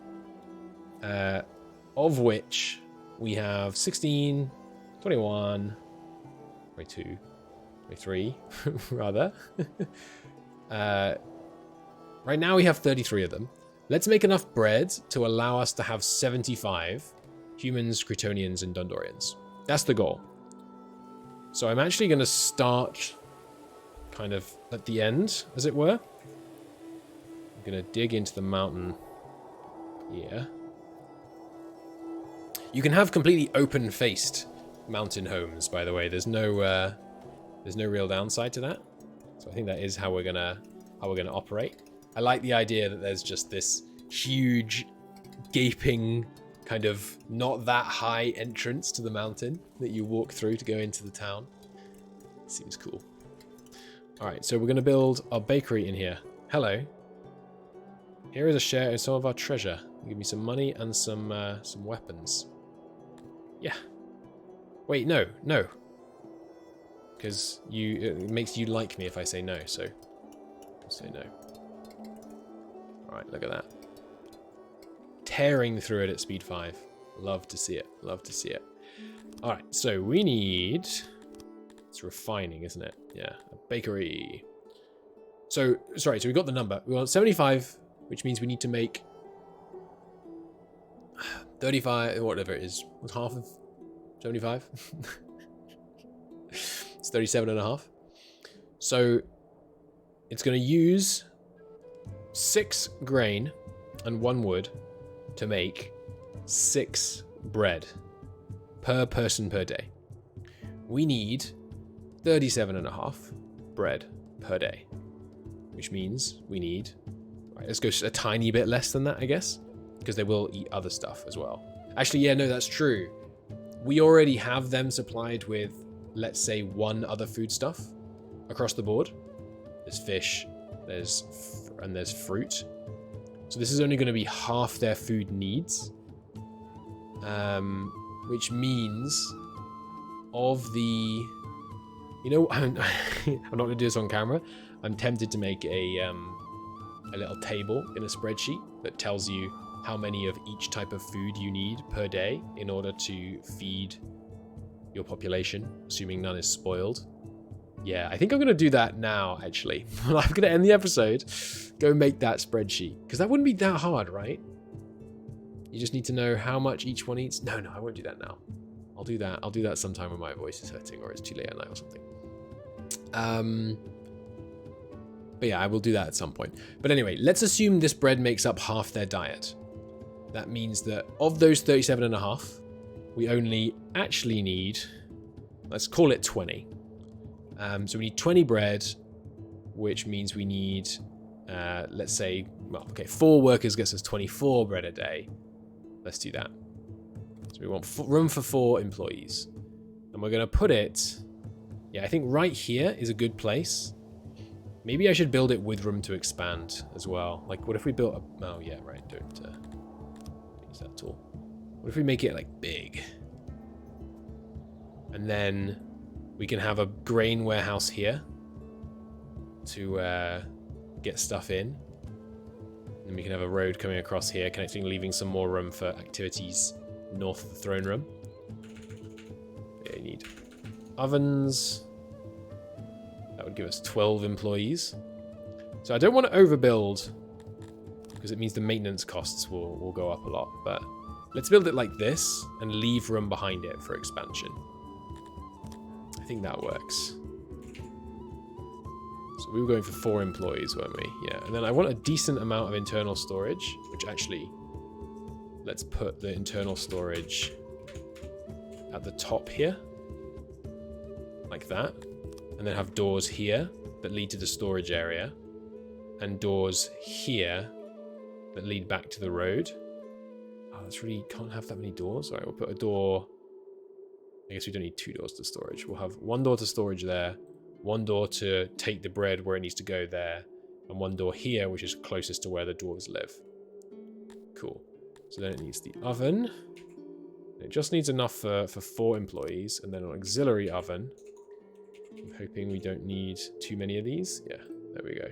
of which we have 16, 21, 22, 23, rather. Right now we have 33 of them. Let's make enough bread to allow us to have 75 humans, Cretonians, and Dundorians. That's the goal. So I'm actually going to start kind of at the end, as it were. I'm going to dig into the mountain. Yeah. You can have completely open-faced mountain homes, by the way. There's no real downside to that. So I think that is how we're gonna operate. I like the idea that there's just this huge, gaping, kind of not that high entrance to the mountain that you walk through to go into the town. Seems cool. All right, so we're gonna build our bakery in here. Hello. Here is a share of some of our treasure. Give me some money and some weapons. Yeah. Wait, no. Because it makes you like me if I say no, so I'll say no. Alright, look at that. Tearing through it at speed 5. Love to see it. Love to see it. Alright, so we need... It's refining, isn't it? Yeah, a bakery. So, sorry, so we got the number. We want 75, which means we need to make 35, whatever it is. What's half of 75? It's 37.5. So it's going to use 6 grain and 1 wood to make 6 bread per person per day. We need 37.5 bread per day, which means we need, right, let's go a tiny bit less than that, I guess, because they will eat other stuff as well. Actually, yeah, no, that's true. We already have them supplied with, let's say, 1 other foodstuff across the board. There's fish, there's fruit. So this is only going to be half their food needs, which means of the, you know, I'm not going to do this on camera. I'm tempted to make a little table in a spreadsheet that tells you how many of each type of food you need per day in order to feed your population, assuming none is spoiled. Yeah, I think I'm going to do that now, actually. I'm going to end the episode, go make that spreadsheet, because that wouldn't be that hard, right? You just need to know how much each one eats. No, I won't do that now. I'll do that. I'll do that sometime when my voice is hurting or it's too late at night or something. But yeah, I will do that at some point. But anyway, let's assume this bread makes up half their diet. That means that of those 37.5, we only actually need, let's call it 20. So we need 20 bread, which means we need, let's say, well, okay, 4 workers gets us 24 bread a day. Let's do that. So we want room for 4 employees. And we're going to put it, yeah, I think right here is a good place. Maybe I should build it with room to expand as well. Like, what if we built a, oh yeah, right, don't use that tool. What if we make it like big? And then we can have a grain warehouse here to get stuff in. And we can have a road coming across here, connecting, leaving some more room for activities north of the throne room. Yeah, you need ovens. That would give us 12 employees. So I don't want to overbuild because it means the maintenance costs will go up a lot. But let's build it like this and leave room behind it for expansion. I think that works. So we were going for 4 employees, weren't we? Yeah, and then I want a decent amount of internal storage, which actually, let's put the internal storage at the top here, like that. And then have doors here that lead to the storage area, and doors here that lead back to the road. Oh, that's really, can't have that many doors. All right, we'll put a door. I guess we don't need 2 doors to storage. We'll have 1 door to storage there, 1 door to take the bread where it needs to go there, and 1 door here, which is closest to where the dwarves live. Cool. So then it needs the oven. It just needs enough for 4 employees, and then an auxiliary oven. I'm hoping we don't need too many of these. Yeah, there we go.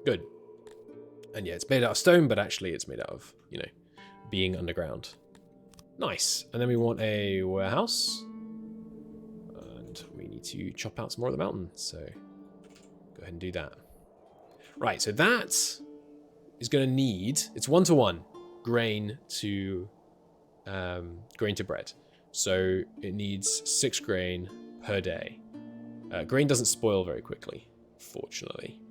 Good. And yeah, it's made out of stone, but actually it's made out of, you know, being underground. Nice. And then we want a warehouse. And we need to chop out some more of the mountain. So go ahead and do that. Right, so that is going to need, it's 1-to-1 grain to bread. So it needs 6 grain per day. Grain doesn't spoil very quickly, fortunately.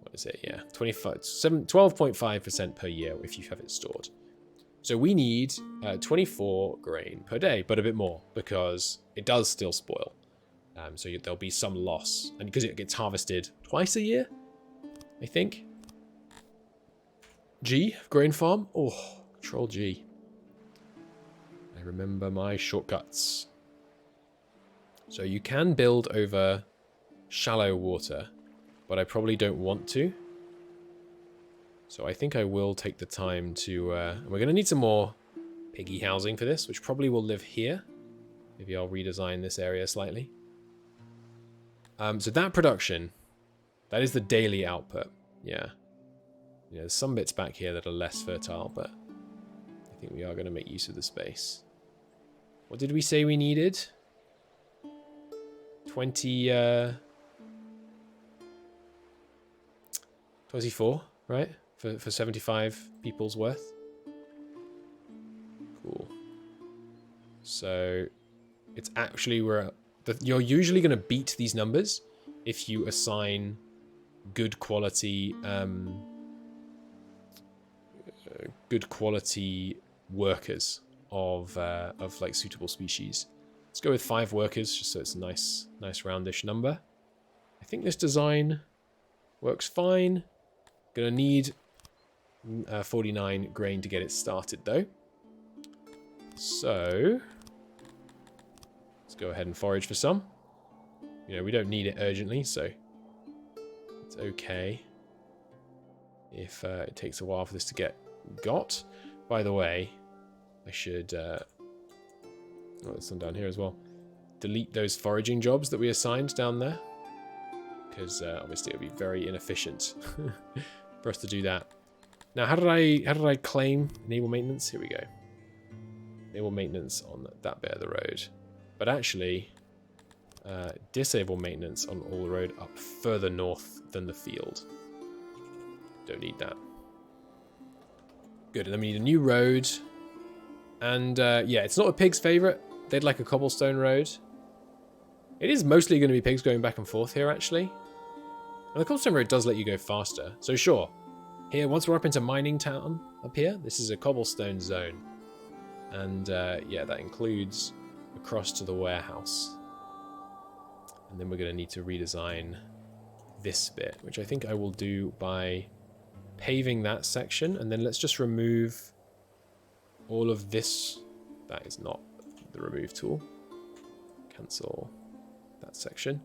What is it? Yeah, 12.5% per year if you have it stored. So we need 24 grain per day, but a bit more because it does still spoil. So there'll be some loss, and because it gets harvested twice a year, I think. G, grain farm. Oh, Control G. I remember my shortcuts. So you can build over shallow water, but I probably don't want to. So I think I will take the time to... we're going to need some more piggy housing for this, which probably will live here. Maybe I'll redesign this area slightly. So that production, that is the daily output. Yeah. You know, there's some bits back here that are less fertile, but I think we are going to make use of the space. What did we say we needed? 24, right? For 75 people's worth. Cool. So it's actually you're usually going to beat these numbers if you assign good quality workers of like suitable species. Let's go with 5 workers, just so it's a nice roundish number. I think this design works fine. Gonna need 49 grain to get it started, though. So let's go ahead and forage for some. You know, we don't need it urgently, so it's okay if it takes a while for this to get got. By the way, I should... oh, there's some down here as well. Delete those foraging jobs that we assigned down there, because obviously it would be very inefficient for us to do that. Now, how did I claim enable maintenance? Here we go. Enable maintenance on that bit of the road, but actually disable maintenance on all the road up further north than the field. Don't need that. Good, and then we need a new road. And yeah, it's not a pig's favorite. they'd like a cobblestone road. It is mostly going to be pigs going back and forth here, actually. And the cobblestone road does let you go faster. So sure, here, once we're up into mining town up here, this is a cobblestone zone. And yeah, that includes across to the warehouse. And then we're going to need to redesign this bit, which I think I will do by paving that section. And then let's just remove all of this. That is not the remove tool. Cancel that section.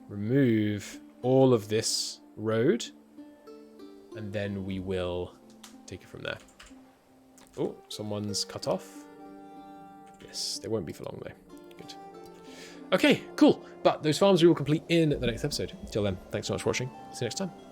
Remove all of this road. And then we will take it from there. Oh, someone's cut off. Yes, they won't be for long though. Good. Okay, cool. But those farms we will complete in the next episode. Till then, thanks so much for watching. See you next time.